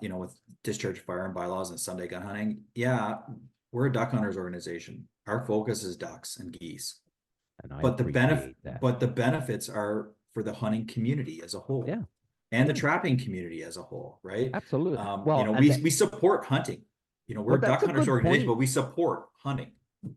with discharge fire and bylaws and Sunday gun hunting. Yeah, we're a duck hunters organization. Our focus is ducks and geese. And I But appreciate that. the benefits are for the hunting community as a whole. Yeah. And the trapping community as a whole, right? Absolutely. Well, and we support hunting. We're a duck that's a hunters good organization, point. but we support hunting.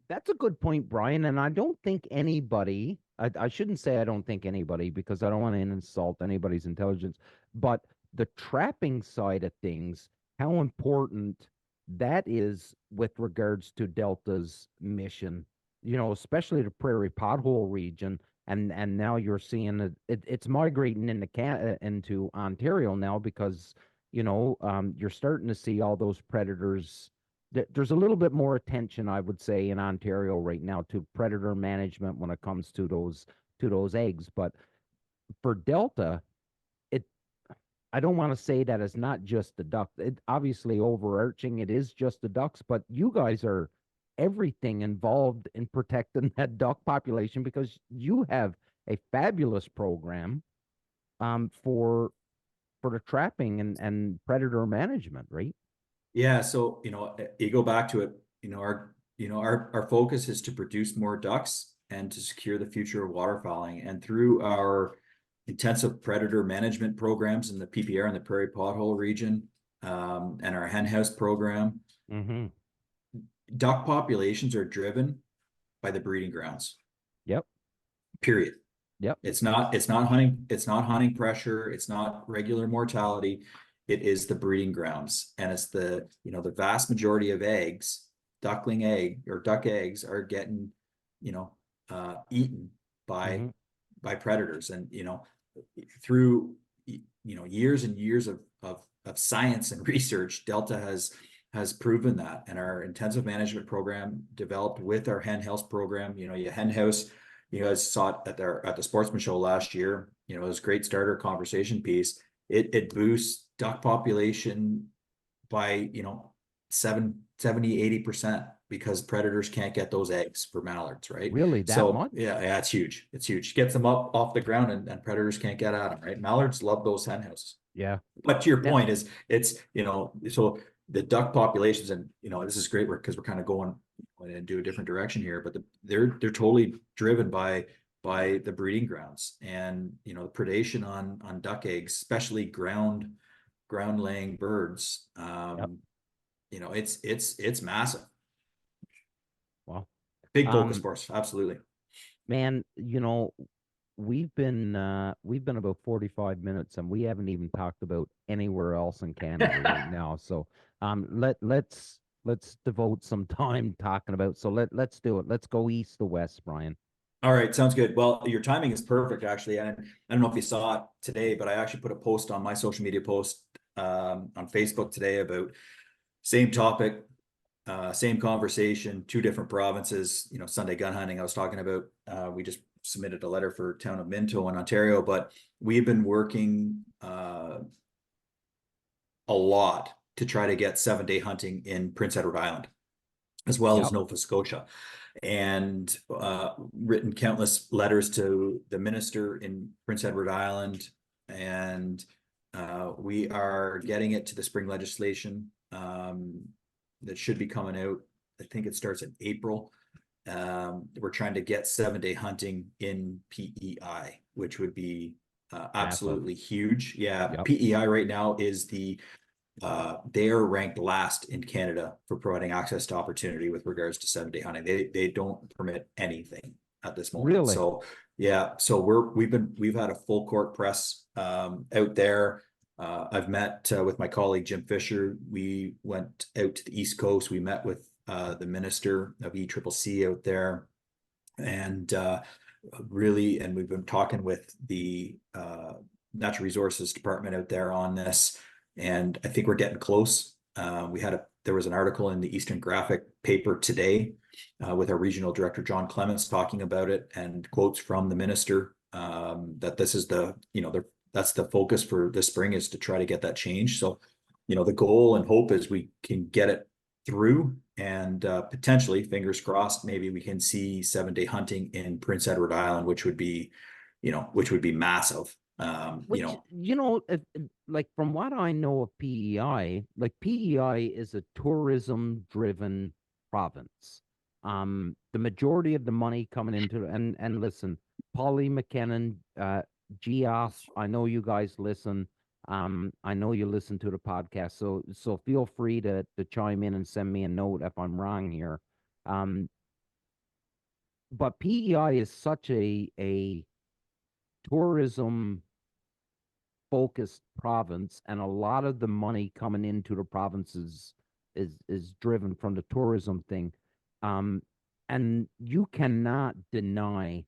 That's a good point, Brian. And I don't think anybody, I shouldn't say I don't think anybody because I don't want to insult anybody's intelligence, but the trapping side of things, how important that is with regards to Delta's mission, especially the prairie pothole region. And now you're seeing it's migrating into Ontario now because, you're starting to see all those predators. There's a little bit more attention, I would say, in Ontario right now to predator management when it comes to those eggs. But for Delta, it I don't want to say that it's not just the duck. It obviously overarching, it is just the ducks, but you guys are everything involved in protecting that duck population because you have a fabulous program for the trapping and predator management, right? Yeah, so you go back to it, our focus is to produce more ducks and to secure the future of waterfowling. And through our intensive predator management programs in the PPR and the prairie pothole region, and our hen house program, Mm-hmm. duck populations are driven by the breeding grounds. Yep. Period. Yep. It's not hunting pressure, it's not regular mortality. It is the breeding grounds, and it's the vast majority of eggs, duck eggs are getting, eaten by Mm-hmm. predators. And through, years and years of science and research, Delta has proven that. And our intensive management program developed with our hen house program, you hen house, you guys saw it at the sportsman show last year, it was a great starter conversation piece. It boosts duck population by, 70-80%, because predators can't get those eggs for mallards, right? Really, that much? Yeah, it's huge. It's huge. Gets them up off the ground, and predators can't get at them, right? Mallards love those hen houses. Yeah. But to your point is, it's, so the duck populations, and, this is great work because we're kind of going into a different direction here, but they're totally driven by the breeding grounds, and, the predation on duck eggs, especially ground laying birds. It's massive. Wow. Big focus for us. Absolutely. Man, we've been about 45 minutes, and we haven't even talked about anywhere else in Canada right now. So let's devote some time talking about, so let's do it. Let's go east to west, Brian. All right, sounds good. Well, your timing is perfect, actually. And I don't know if you saw it today, but I actually put a post on my social media post on Facebook today about same topic, same conversation, 2 different provinces, Sunday gun hunting I was talking about. We just submitted a letter for town of Minto in Ontario, but we've been working a lot to try to get 7-day hunting in Prince Edward Island, as well as Nova Scotia, and written countless letters to the minister in Prince Edward Island. And we are getting it to the spring legislation that should be coming out. I think it starts in April. We're trying to get 7-day hunting in PEI, which would be absolutely huge. Yeah, Yep. PEI right now is they are ranked last in Canada for providing access to opportunity with regards to 7-day hunting. They don't permit anything at this moment. Really? So yeah, so we've had a full court press out there. I've met with my colleague Jim Fisher. We went out to the East Coast. We met with the minister of ECCC out there, and and we've been talking with the Natural Resources Department out there on this, and I think we're getting close. There was an article in the Eastern Graphic paper today with our regional director John Clements talking about it, and quotes from the minister that this is that's the focus for this spring, is to try to get that change. So, the goal and hope is we can get it through, and potentially, fingers crossed, maybe we can see 7-day hunting in Prince Edward Island, which would be massive. Like, from what I know of PEI, like, PEI is a tourism driven province. The majority of the money coming into, and listen, Polly McKinnon, Geoff, I know you guys listen. I know you listen to the podcast, so feel free to chime in and send me a note if I'm wrong here. But PEI is such a tourism focused province, and a lot of the money coming into the provinces is driven from the tourism thing. And you cannot deny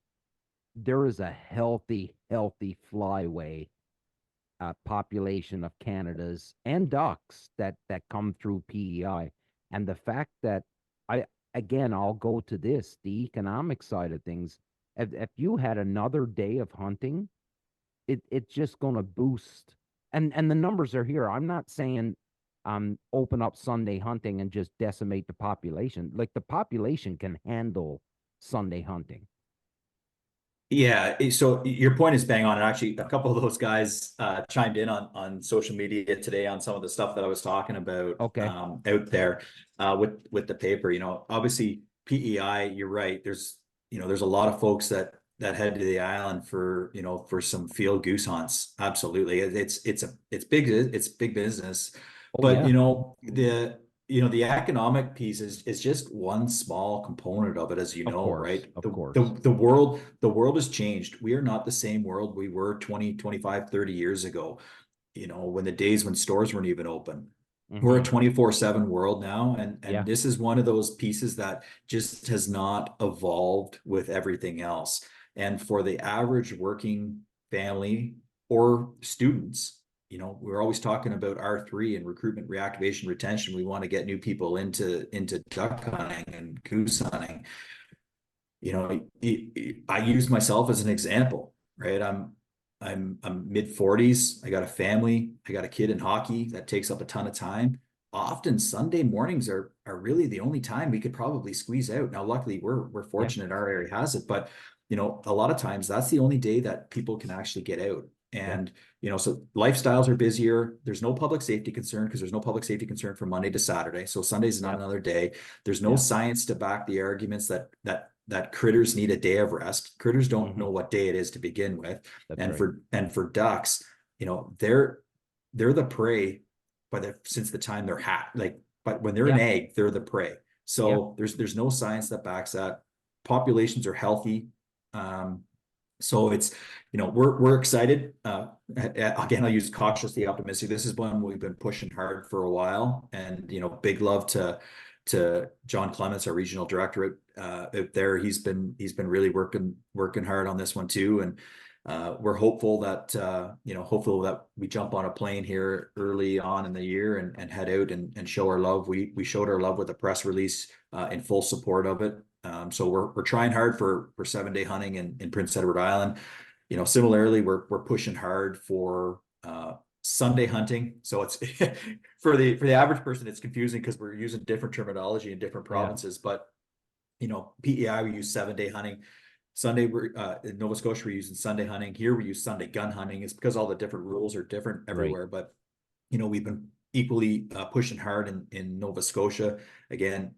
there is a healthy flyway population of Canada's and ducks that come through PEI. And the fact that I'll go to the economic side of things. If you had another day of hunting, it's just going to boost. And the numbers are here. I'm not saying open up Sunday hunting and just decimate the population. Like, the population can handle Sunday hunting. Yeah, so your point is bang on. And actually, a couple of those guys chimed in on social media today on some of the stuff that I was talking about. Okay. Out there with the paper. Obviously PEI, you're right. There's a lot of folks that head to the island for some field goose hunts. Absolutely, it's big business. But yeah. the economic piece is just one small component of it, as you know, right? Of course. The world has changed. We are not the same world we were 20, 25, 30 years ago, when the days when stores weren't even open. Mm-hmm. We're a 24/7 world now. And this is one of those pieces that just has not evolved with everything else. And for the average working family, or students. You know, we're always talking about R3 and recruitment, reactivation, retention. We want to get new people into duck hunting and goose hunting. You know, I use myself as an example, right? I'm mid-40s. I got a family. I got a kid in hockey that takes up a ton of time. Often Sunday mornings are really the only time we could probably squeeze out. Now, luckily, we're fortunate our area has it, but you know, a lot of times that's the only day that people can actually get out. And you know, so lifestyles are busier. There's no public safety concern because there's no public safety concern from Monday to Saturday. So Sunday's not another day. There's no science to back the arguments that critters need a day of rest. Critters don't know what day it is to begin with. That's For ducks, you know, they're the prey since the time they're but when they're an egg, they're the prey. So there's no science that backs that. Populations are healthy. So it's, you know, we're excited. Again, I'll use cautiously optimistic. This is one we've been pushing hard for a while, and you know, big love to John Clements, our regional director out there. He's been really working hard on this one too, and we're hopeful that hopeful that we jump on a plane here early on in the year and head out and show our love. We showed our love with a press release in full support of it. So we're trying hard for 7-day hunting in Prince Edward Island. You know, similarly, we're pushing hard for Sunday hunting. So it's for the average person, it's confusing because we're using different terminology in different provinces. But you know, PEI, we use 7-day hunting. Sunday, in Nova Scotia, we're using Sunday hunting. Here we use Sunday gun hunting. It's because all the different rules are different everywhere. But you know, we've been equally pushing hard in Nova Scotia. Again,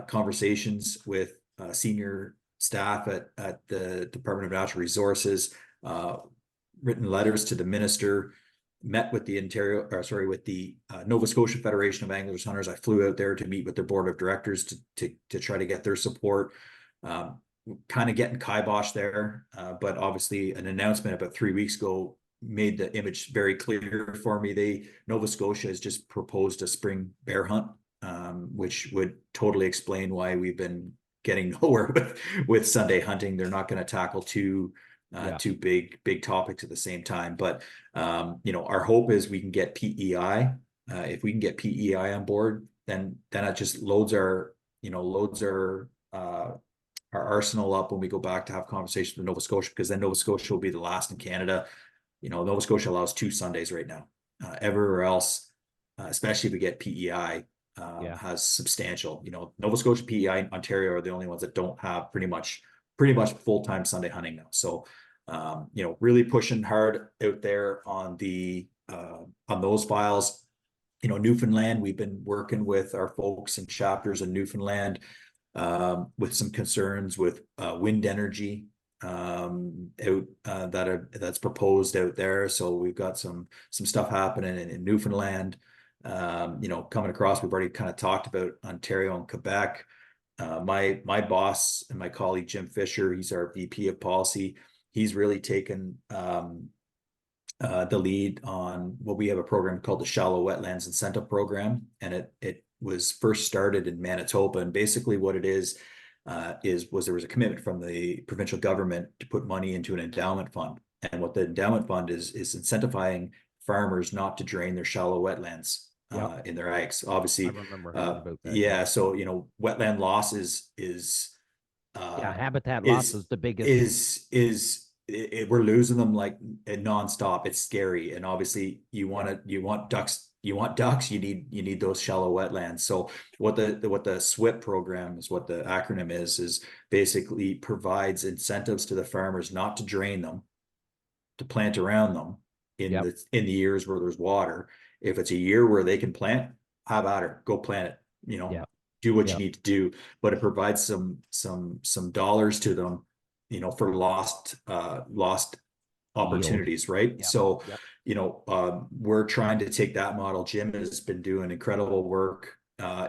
conversations with senior staff at the Department of Natural Resources, written letters to the minister, met with the Nova Scotia Federation of Anglers Hunters. I flew out there to meet with their board of directors to try to get their support. Kind of getting kibosh there, but obviously an announcement about 3 weeks ago made the image very clear for me. Nova Scotia has just proposed a spring bear hunt, which would totally explain why we've been getting nowhere with Sunday hunting. They're not going to tackle two big topics at the same time. But you know, our hope is we can get PEI. If we can get PEI on board, then it just loads our arsenal up when we go back to have conversations with Nova Scotia, because then Nova Scotia will be the last in Canada. You know, Nova Scotia allows 2 Sundays right now. Everywhere else, especially if we get PEI, has substantial. You know, Nova Scotia, PEI, and Ontario are the only ones that don't have pretty much full-time Sunday hunting now. So, you know, really pushing hard out there on those files. You know, Newfoundland, we've been working with our folks in chapters in Newfoundland with some concerns with wind energy that's proposed out there. So we've got some stuff happening in Newfoundland. You know, coming across, we've already kind of talked about Ontario and Quebec. My boss and my colleague Jim Fisher, he's our VP of policy. He's really taken the lead on what we have a program called the Shallow Wetlands Incentive Program, and it was first started in Manitoba. And basically what it is there was a commitment from the provincial government to put money into an endowment fund. And what the endowment fund is incentivizing farmers not to drain their shallow wetlands in their ags. Obviously, I remember hearing about that. Yeah, so you know, wetland loss is habitat loss is the biggest. We're losing them like nonstop. It's scary, and obviously you want ducks. You need those shallow wetlands. So what the SWIP program is, what the acronym is basically provides incentives to the farmers not to drain them, to plant around them in the years where there's water. If it's a year where they can plant, have at her, go plant it. You know, do what you need to do. But it provides some dollars to them, you know, for lost opportunities, right? So, you know, we're trying to take that model. Jim has been doing incredible work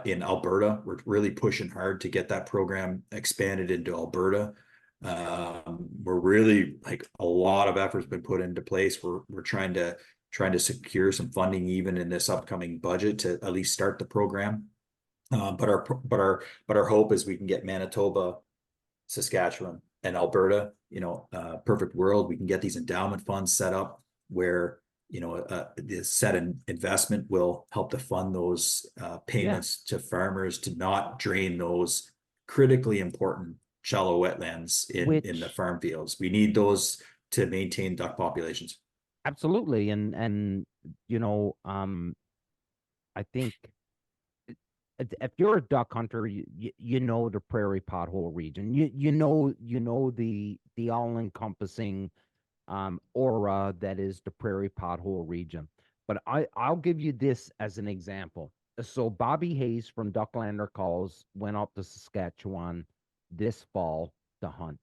in Alberta. We're really pushing hard to get that program expanded into Alberta. We're really, like, a lot of effort's been put into place. We're trying to secure some funding even in this upcoming budget to at least start the program. But our hope is we can get Manitoba, Saskatchewan, in Alberta, perfect world, we can get these endowment funds set up where, the set investment will help to fund those payments to farmers to not drain those critically important shallow wetlands in the farm fields. We need those to maintain duck populations. Absolutely. And I think if you're a duck hunter, you know the prairie pothole region. You know the all-encompassing aura that is the prairie pothole region. But I'll give you this as an example. So Bobby Hayes from Ducklander Calls went up to Saskatchewan this fall to hunt.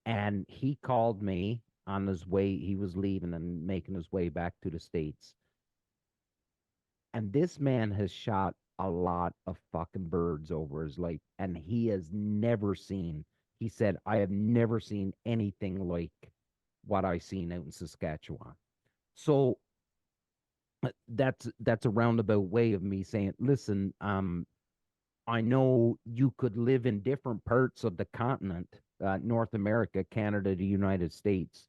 And he called me on his way. He was leaving and making his way back to the States. And this man has shot a lot of fucking birds over his life. And he has never seen, he said, I have never seen anything like what I seen out in Saskatchewan. So that's a roundabout way of me saying, listen, I know you could live in different parts of the continent, North America, Canada, the United States,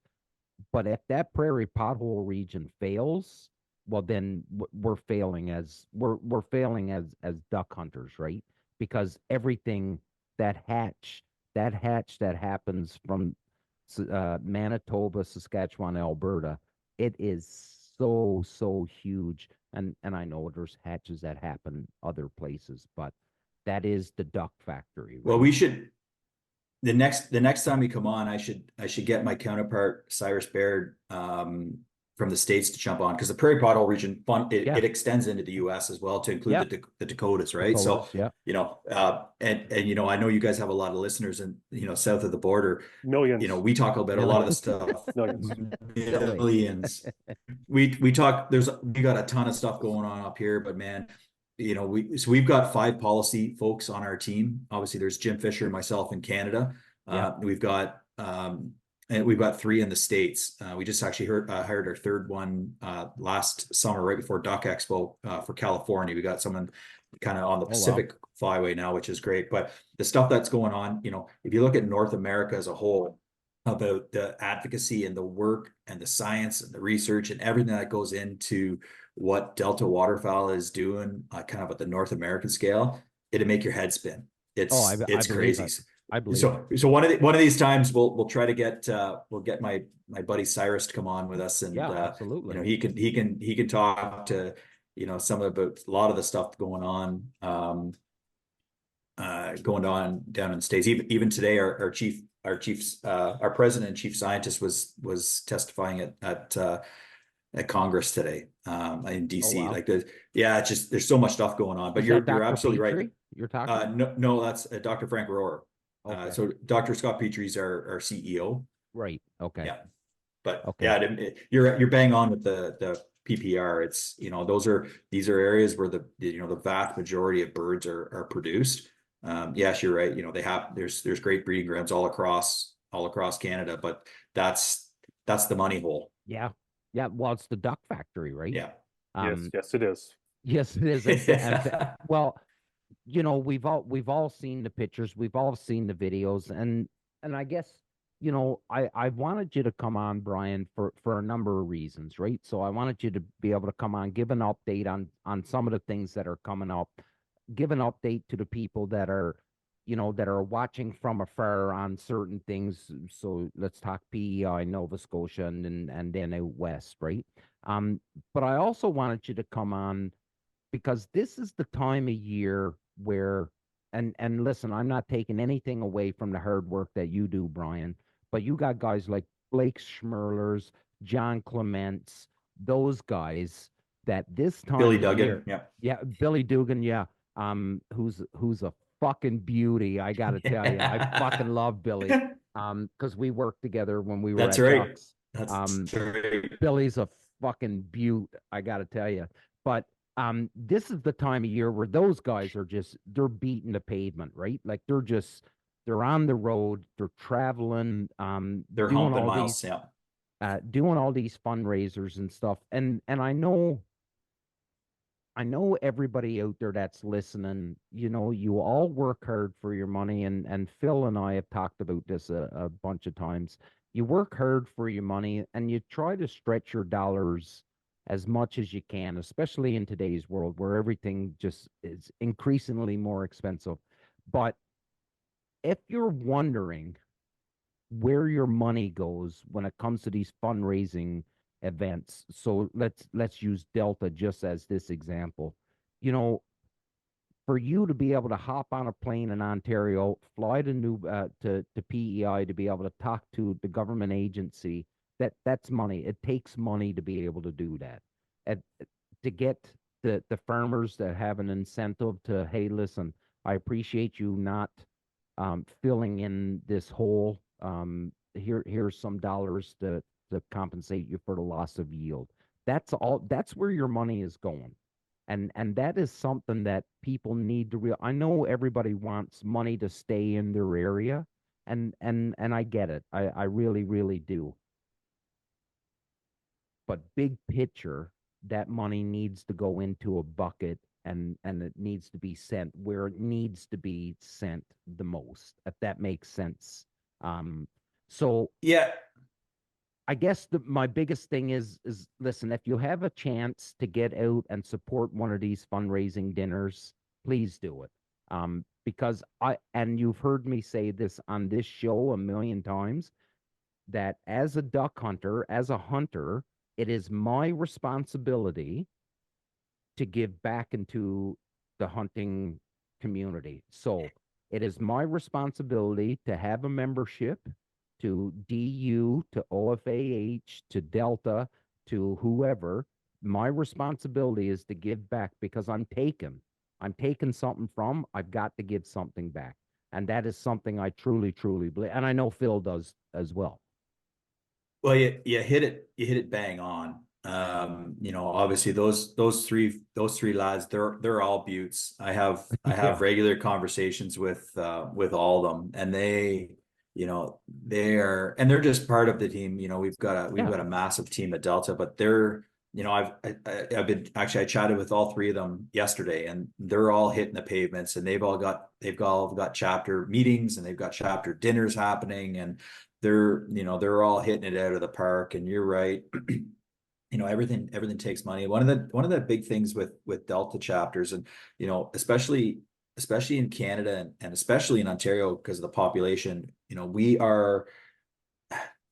but if that prairie pothole region fails, well, then we're failing as duck hunters, right? Because everything that hatch that happens from Manitoba, Saskatchewan, Alberta, it is so huge. And I know there's hatches that happen other places, but that is the duck factory. Right? Well, we should, the next time we come on, I should get my counterpart Cyrus Baird from the States to jump on, because the prairie pothole region it extends into the US as well, to include the Dakotas, right? Dakotas, and I know you guys have a lot of listeners in south of the border. Millions. We talk about a lot of the stuff. Millions. We talk, we got a ton of stuff going on up here, but man, we've got 5 policy folks on our team. Obviously there's Jim Fisher and myself in Canada. We've got 3 in the States. We just actually hired our 3rd one last summer, right before Duck Expo for California. We got someone kind of on the Pacific Flyway now, which is great. But the stuff that's going on, if you look at North America as a whole, about the advocacy and the work and the science and the research and everything that goes into what Delta Waterfowl is doing, kind of at the North American scale, it'll make your head spin. It's crazy. I believe so one of these times we'll try to get my buddy Cyrus to come on with us, and absolutely. he can talk to some about a lot of the stuff going on down in the States. Even today, our president and chief scientist was testifying at Congress today in DC. Like it's just, there's so much stuff going on. But you're absolutely right. You're talking no, that's Dr. Frank Rohrer. So Dr. Scott Petrie's our CEO. Right. Okay. Yeah. But you're bang on with the PPR. It's these are areas where the vast majority of birds are produced. Yes, you're right. There's great breeding grounds all across Canada, but that's the money hole. Yeah. Yeah. Well, it's the duck factory, right? Yeah. Yes, it is. Yes, it is. Well, we've all seen the pictures, we've all seen the videos, and I guess I wanted you to come on, Brian, for a number of reasons, right? So I wanted you to be able to come on, give an update on some of the things that are coming up, give an update to the people that are watching from afar on certain things. So let's talk PEI, Nova Scotia, and then out west, right? But I also wanted you to come on because this is the time of year where, and listen, I'm not taking anything away from the hard work that you do, Brian, but you got guys like Blake Schmerlers, John Clements, those guys that this time Billy of Duggan, year, Billy Dugan, who's a fucking beauty, I gotta tell you. I fucking love Billy. Because we worked together when we were That's at right. Ducks. That's right. Billy's a fucking beaut, I gotta tell you. But this is the time of year where those guys are they're beating the pavement, right? Like they're on the road, they're traveling, they're doing humping all miles, these doing all these fundraisers and stuff. And I know I know everybody out there that's listening, you know, you all work hard for your money, and Phil and I have talked about this a bunch of times. You work hard for your money and you try to stretch your dollars as much as you can, especially in today's world where everything just is increasingly more expensive. But if you're wondering where your money goes when it comes to these fundraising events. So let's use Delta just as this example. You know, for you to be able to hop on a plane in Ontario, fly to to PEI to be able to talk to the government agency, that's money. It takes money to be able to do that. And to get the farmers that have an incentive to, hey, listen, I appreciate you not filling in this hole. Here's some dollars to compensate you for the loss of yield. That's all. That's where your money is going, and that is something that people need to real. I know everybody wants money to stay in their area, and I get it. I really really do. But big picture, that money needs to go into a bucket, and it needs to be sent where it needs to be sent the most, if that makes sense. So Yeah. I guess my biggest thing is listen, if you have a chance to get out and support one of these fundraising dinners, please do it. Because and you've heard me say this on this show a million times, that as a duck hunter, as a hunter, it is my responsibility to give back into the hunting community. So it is my responsibility to have a membership to DU, to OFAH, to Delta, to whoever. My responsibility is to give back because I'm taking something from, I've got to give something back. And that is something I truly, truly believe. And I know Phil does as well. Well, you hit it bang on. You know, obviously those three lads, they're all buttes. I have Yeah. regular conversations with all of them, and they, you know, they're just part of the team. You know, we've got a massive team at Delta, but they're, you know, I've been actually, I chatted with all three of them yesterday, and they're all hitting the pavements, and they've all got chapter meetings, and they've got chapter dinners happening, and they're all hitting it out of the park. And you're right. You know, everything takes money. One of the big things with Delta chapters, and, you know, especially in Canada, and especially in Ontario, because of the population, you know, we are,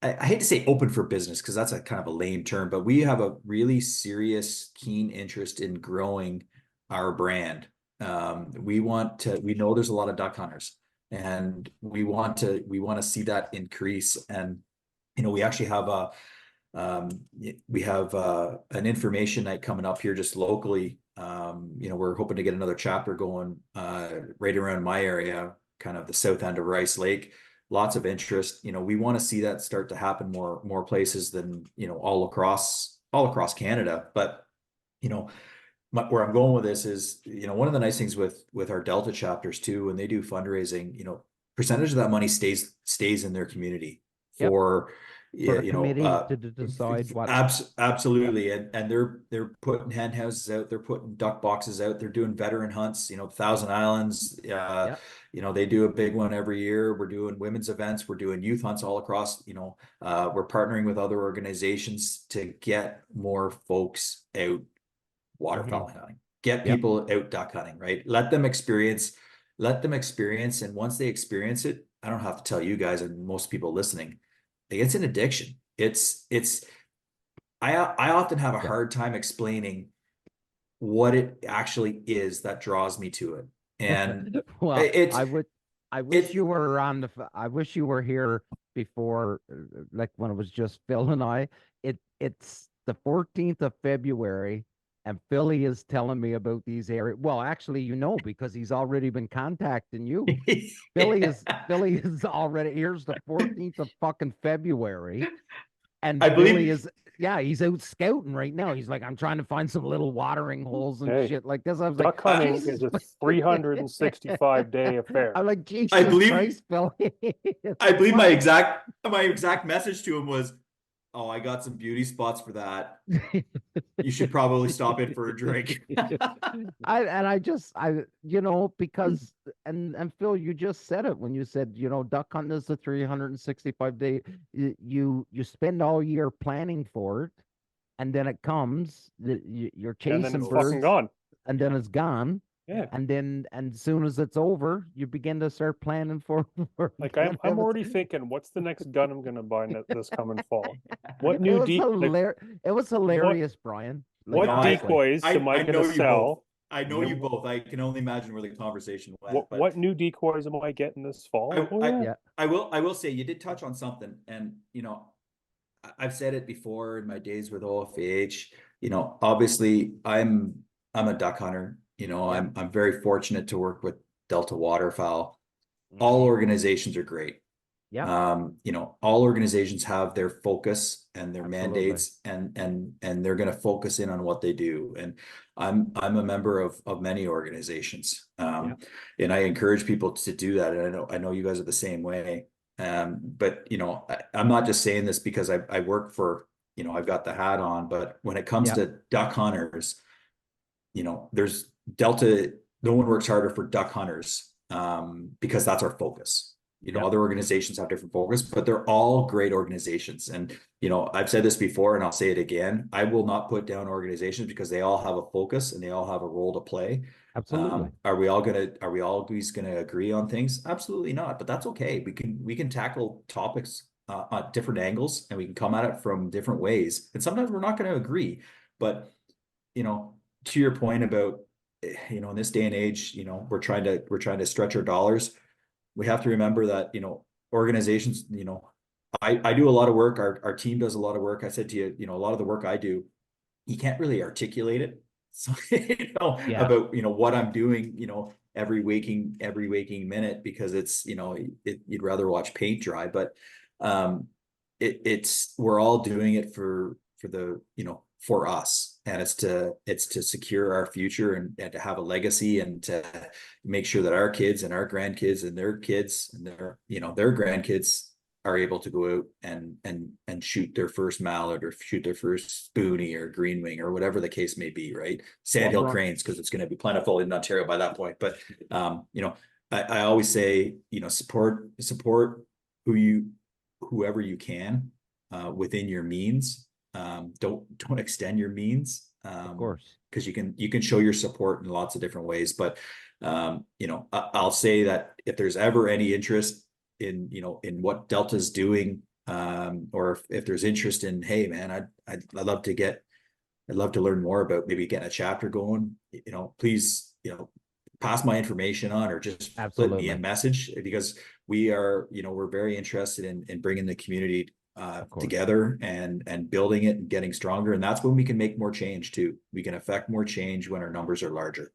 I hate to say open for business because that's a kind of a lame term, but we have a really serious, keen interest in growing our brand. We know there's a lot of duck hunters, and we want to see that increase. And, you know, we actually have an information night coming up here just locally. You know, we're hoping to get another chapter going right around my area, kind of the south end of Rice Lake. Lots of interest. You know, we want to see that start to happen more places than, you know, all across Canada. But, you know, where I'm going with this is, you know, one of the nice things with our Delta chapters too, when they do fundraising, you know, percentage of that money stays in their community for the you committee know, to decide what. Absolutely. Yep. And they're putting hen houses out, they're putting duck boxes out, they're doing veteran hunts, you know, Thousand Islands. Yep. You know, they do a big one every year. We're doing women's events, we're doing youth hunts all across. You know, we're partnering with other organizations to get more folks out waterfowl hunting, get people out duck hunting, right? Let them experience. And once they experience it, I don't have to tell you guys and most people listening, it's an addiction. I often have a hard time explaining what it actually is that draws me to it. And well, I wish you were on I wish you were here before, like when it was just Phil and I. It's the 14th of February, and Philly is telling me about these areas. Well, actually, you know, because he's already been contacting you. Philly is already, here's the 14th of fucking February. And Billy is, he's out scouting right now. He's like, I'm trying to find some little watering holes and shit like this. I was duck like, hunting is a 365-day affair. I'm like, Jesus Christ, Billy. I believe my exact message to him was, Oh, I got some beauty spots for that. You should probably stop in for a drink. Because and Phil, you just said it when you said, duck hunting is a 365-day. You spend all year planning for it, and then it comes, you're And then chasing it's fucking birds, gone. and then it's gone. Yeah. And as soon as it's over, you begin to start planning for Like when I'm it's- already thinking, what's the next gun I'm gonna buy this coming fall? What It new was like it was hilarious, Brian. Like, what No, honestly. decoys am I I gonna know you both. sell? I know you And both. I can only imagine where the conversation went, but what new decoys am I getting this fall? Like, oh yeah. Yeah. I will say you did touch on something, and I've said it before in my days with OFAH. Obviously I'm a duck hunter. Yeah. I'm very fortunate to work with Delta Waterfowl. All Mhm. organizations are great. Yeah. All organizations have their focus and their Absolutely. mandates, and they're going to focus in on what they do. And I'm a member of many organizations, and I encourage people to do that. And I know you guys are the same way. But I'm not just saying this because I work for, I've got the hat on, but when it comes Yeah. to duck hunters, there's Delta, no one works harder for duck hunters, because that's our focus. Yeah. Other organizations have different focus, but they're all great organizations. And, I've said this before and I'll say it again. I will not put down organizations because they all have a focus and they all have a role to play. Absolutely. Are we always gonna agree on things? Absolutely not, but that's okay. We can tackle topics at different angles, and we can come at it from different ways. And sometimes we're not going to agree, but to your point about, in this day and age, we're trying to stretch our dollars. We have to remember that, organizations, I do a lot of work. Our team does a lot of work. I said to you, a lot of the work I do, you can't really articulate it. So, Yeah. about, what I'm doing, every waking minute, because it's, you'd rather watch paint dry, but, we're all doing it for the, for us, and it's to secure our future, and to have a legacy, and to make sure that our kids and our grandkids and their kids and their grandkids are able to go out and shoot their first mallard, or shoot their first spoonie or green wing, or whatever the case may be, right? Sandhill cranes, because it's going to be plentiful in Ontario by that point. But I always say, support whoever you can, within your means. Don't extend your means, Of course. because you can show your support in lots of different ways. But I'll say that if there's ever any interest in what Delta's doing, or if there's interest in, hey man, I'd love to learn more about maybe getting a chapter going, please, pass my information on, or just flip me a message, because we're very interested in bringing the community together, and building it and getting stronger. And that's when we can make more change too. We can affect more change when our numbers are larger.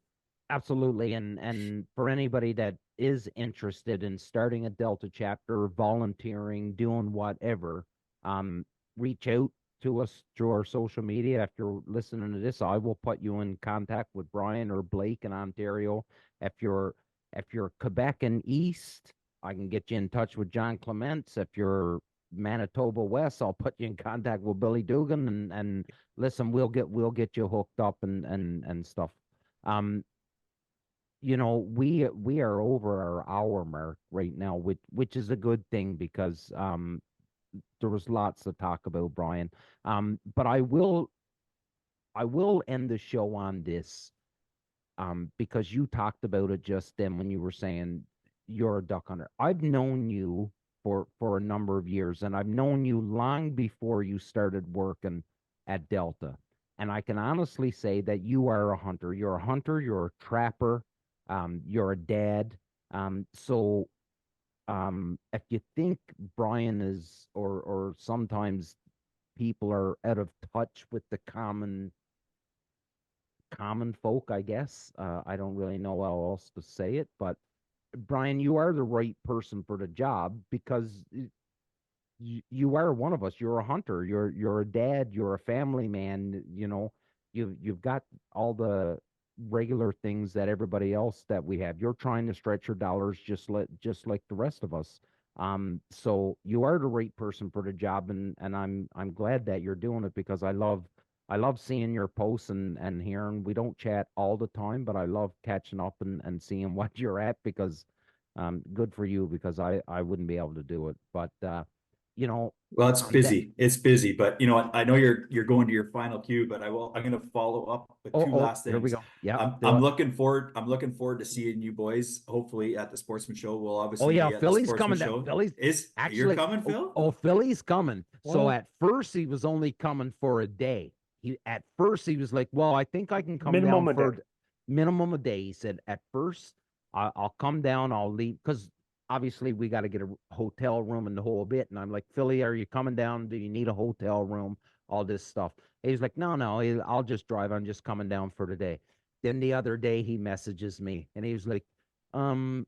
Absolutely. And for anybody that is interested in starting a Delta chapter, volunteering, doing whatever, reach out to us through our social media. If you're listening to this, I will put you in contact with Brian or Blake in Ontario. If you're Quebec and East, I can get you in touch with John Clements. If you're Manitoba West, I'll put you in contact with Billy Dugan, and listen, we'll get you hooked up and stuff. We are over our hour mark right now, which is a good thing, because there was lots to talk about, Brian. But I will end the show on this, because you talked about it just then when you were saying you're a duck hunter. I've known you for a number of years, and I've known you long before you started working at Delta. And I can honestly say that you are a hunter. You're a hunter, you're a trapper, you're a dad. So if you think Brian is, or sometimes people are out of touch with the common folk, I guess. I don't really know how else to say it, but Brian, you are the right person for the job, because you are one of us. You're a hunter. You're a dad. You're a family man. You've got all the regular things that everybody else that we have. You're trying to stretch your dollars just like the rest of us. So you are the right person for the job, and I'm glad that you're doing it because I love seeing your posts and hearing. We don't chat all the time, but I love catching up and seeing what you're at because good for you because I wouldn't be able to do it. But you know, Well, it's I'm de- busy. It's busy, but you know what? I know you're going to your final cue, but I'm going to follow up with two oh, last here we things. go. Yeah, I'm looking forward. I'm looking forward to seeing you boys. Hopefully at the Sportsman Show. We'll Oh obviously yeah, be at the Philly's Sportsman coming down. Show. Philly's You're actually coming, Phil? Philly's coming. So Well, at first he was only coming for a day. At first he was like, "Well, I think I can come down minimum a for day. minimum a day." He said, "At first, I'll come down. I'll leave because obviously we got to get a hotel room and the whole bit." And I'm like, "Philly, are you coming down? Do you need a hotel room? All this stuff." He's like, "No, no, I'll just drive. I'm just coming down for the day." Then the other day he messages me and he was like, um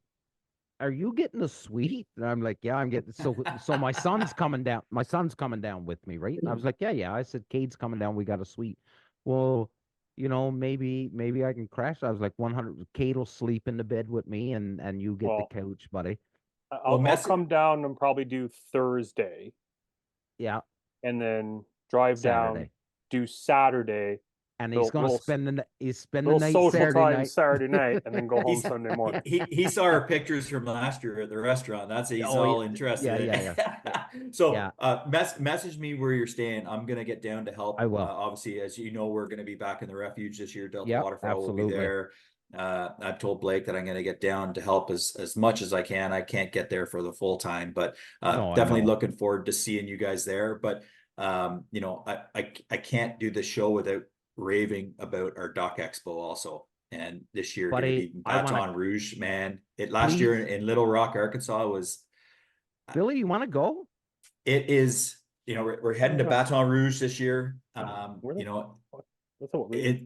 are you getting a suite? And I'm like, yeah, I'm getting so my son's coming down. My son's coming down with me, right? And I was like, yeah, yeah. I said, Cade's coming down. We got a suite. Well, maybe I can crash. I was like 100. Cade will sleep in the bed with me and you get the Well, couch, buddy. Well, I'll come down and probably do Thursday, Yeah, and then drive down, Saturday. do Saturday, And he's little gonna little spend the little night social Saturday time night. Saturday night, and then go home He's Sunday morning. he saw our pictures from last year at the restaurant. That's he's Oh all yeah, interested yeah, in. yeah. So Yeah, message me where you're staying. I'm gonna get down to I help. will. Obviously, as you know, we're gonna be back in the refuge this year. Delta Yep, Waterfowl will be absolutely. there. I've told Blake that I'm gonna get down to help as much as I can. I can't get there for the full time, but No, I definitely know. looking forward to seeing you guys there. But I can't do the show without raving about our Dock Expo also. And this year going to Buddy, be I wanna Baton Rouge, man. It last year please, in Little Rock, Arkansas was Billy, you wanna go? it is, we're heading to Baton Rouge this year. Where You the know, That's what we, it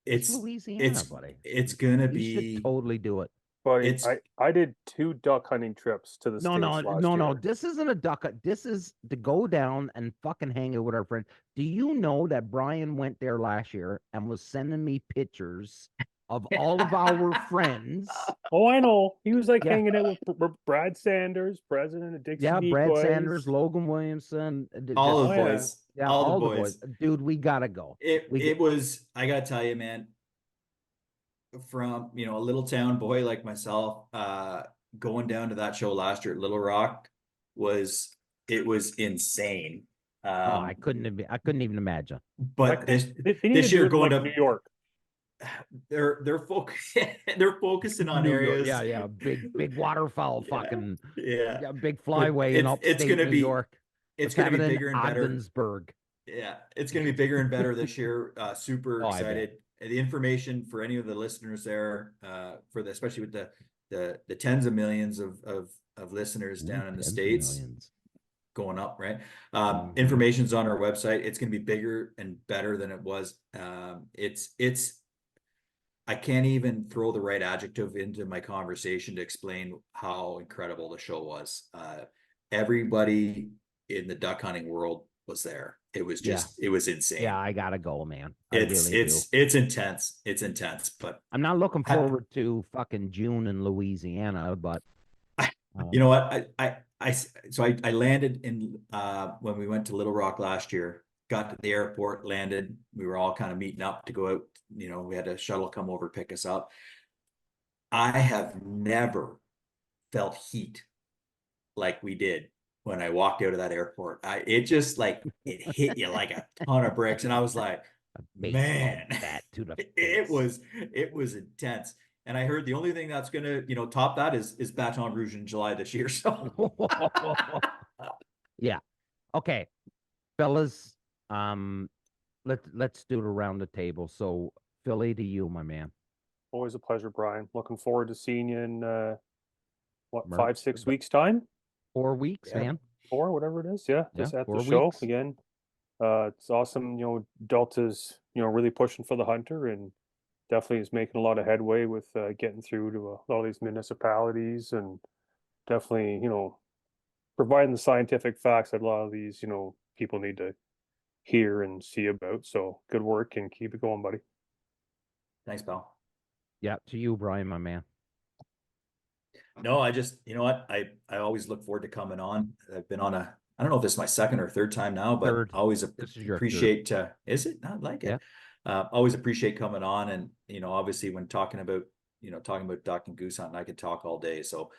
It's it's Louisiana, it's buddy. it's gonna You should be totally do it. buddy. it's I did 2 duck hunting trips to the No, no, States last no, no. year. This isn't a duck hunt. This is to go down and fucking hang out with our friends. Do you know that Brian went there last year and was sending me pictures of all of our friends? Oh, I know. He was like Yeah, hanging out with Brad Sanders, president of Dixie yeah. Brad Sanders, Decoys. Logan Williamson, all just Oh the yeah. boys, yeah, all the all the boys. boys. Dude, we gotta go. It We it get was, I gotta tell you, man, from a little town boy like myself, going down to that show last year at Little Rock was it was insane. oh, Um, I couldn't even imagine. but Like they need to this do year it in going like New to York. they're focusing on New York, areas. yeah, yeah. Big waterfowl, Yeah, fucking yeah. yeah, big But flyway in upstate New York. it's Let's gonna have be it in bigger and better. Ogdensburg. Yeah, it's gonna be bigger and better this year. Super Oh, I bet. excited. The information for any of the listeners there, especially with the tens of millions of listeners Ooh, down in the tens of States millions. going up, right? Mhm. Information's on our website. It's gonna be bigger and better than it was. It's I can't even throw the right adjective into my conversation to explain how incredible the show was. Everybody in the duck hunting world was there. It was Yeah, it was insane. yeah. I gotta go, man. I It's really do. it's intense. It's intense, but I'm not looking I, forward to fucking June in Louisiana, but you know what? I landed in when we went to Little Rock last year, got to the airport, landed. We were all kind of meeting up to go out. We had a shuttle come over, pick us up. I have never felt heat like we did when I walked out of that airport. It just like it hit you like a ton of bricks. And I was like, a baseball man, bat to the it face. was intense. And I heard the only thing that's gonna, top that is Baton Rouge in July this year. So Yeah. Okay, fellas. Um, let's do it around the table. So, Philly, to you, my man. Always a pleasure, Brian. Looking forward to seeing you in what, Mer 5-6 weeks time, 4 weeks, yeah. man. 4, whatever it is. Yeah, Yeah, just at the 4 show weeks. again. It's awesome. Delta's really pushing for the hunter and definitely is making a lot of headway with getting through to a lot of these municipalities and definitely providing the scientific facts that a lot of these people need to hear and see about. So good work and keep it going, buddy. Thanks, pal. Yeah, to you, Brian, my man. No, I just, you know what? I always look forward to coming on. I've been on I don't know if this is my second or third time now, but Third. always This is your third. appreciate, is it? I like Yeah. it. Always appreciate coming on, and, you know, obviously when talking about duck and goose hunting, I could talk all day. So,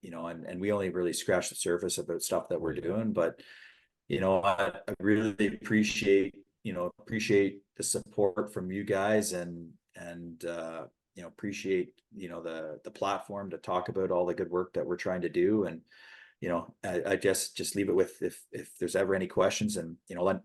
you know, and we only really scratch the surface about stuff that we're doing, but, you know, I really appreciate the support from you guys, and you know, appreciate, you know, the platform to talk about all the good work that we're trying to do. And, you know, I guess just leave it with, if there's ever any questions, and, you know,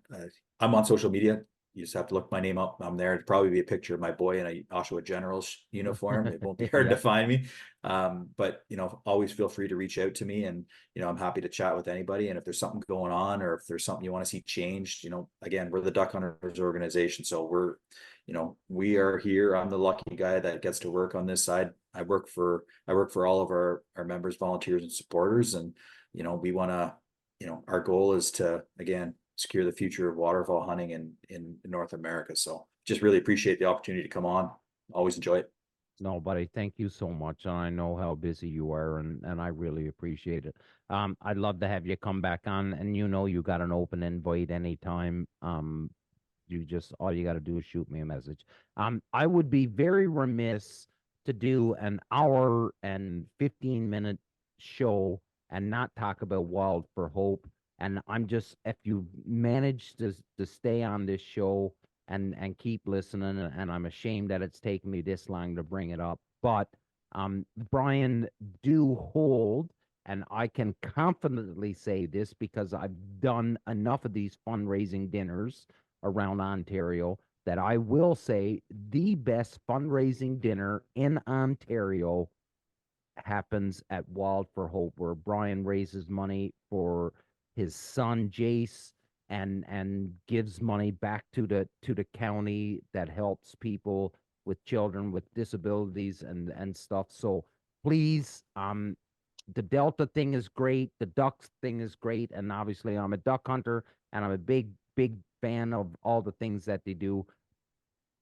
I'm on social media. You just have to look my name up. I'm there. It'd probably be a picture of my boy in a Oshawa Generals uniform. It won't be hard Yeah. to find me. But, you know, always feel free to reach out to me, and, you know, I'm happy to chat with anybody. And if there's something going on, or if there's something you want to see changed, you know, again, we're the Duck Hunters organization. So you know, we are here. I'm the lucky guy that gets to work on this side. I work for all of our members, volunteers, and supporters. And, you know, we want to, you know, our goal is to, again, secure the future of waterfowl hunting in North America. So just really appreciate the opportunity to come on. Always enjoy it. No, buddy, thank you so much. And I know how busy you are, and I really appreciate it. I'd love to have you come back on, and you know you got an open invite anytime. You just, all you got to do is shoot me a message. I would be very remiss to do an hour and 15-minute show and not talk about Wild for Hope. And I'm just, if you manage to stay on this show and keep listening, and I'm ashamed that it's taken me this long to bring it up, but Brian, do hold, and I can confidently say this because I've done enough of these fundraising dinners around Ontario, that I will say the best fundraising dinner in Ontario happens at Wild for Hope, where Brian raises money for his son Jace, and gives money back to the county that helps people with children with disabilities and stuff. So please, the Delta thing is great, the ducks thing is great, and obviously I'm a duck hunter, and I'm a big fan of all the things that they do.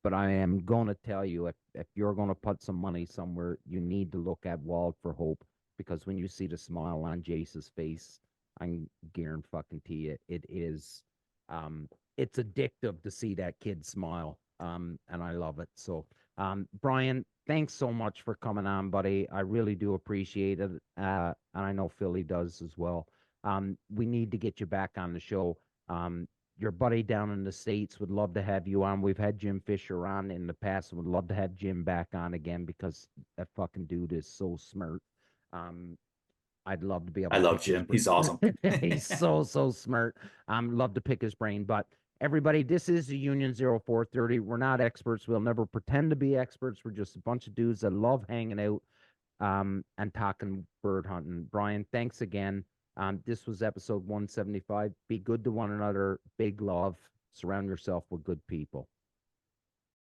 But I am going to tell you, if you're going to put some money somewhere, you need to look at Wild for Hope, because when you see the smile on Jace's face, I'm guaranteeing fucking to you, it is, it's addictive to see that kid smile. And I love it. So, Brian, thanks so much for coming on, buddy. I really do appreciate it. And I know Philly does as well. We need to get you back on the show. Your buddy down in the States would love to have you on. We've had Jim Fisher on in the past, and would love to have Jim back on again, because that fucking dude is so smart. I'd love to be able I to love pick his Jim. He's awesome. He's so smart. Love to pick his brain. But everybody, this is the Union 0430. We're not experts. We'll never pretend to be experts. We're just a bunch of dudes that love hanging out and talking bird hunting. Brian, thanks again. This was episode 175. Be good to one another. Big love. Surround yourself with good people.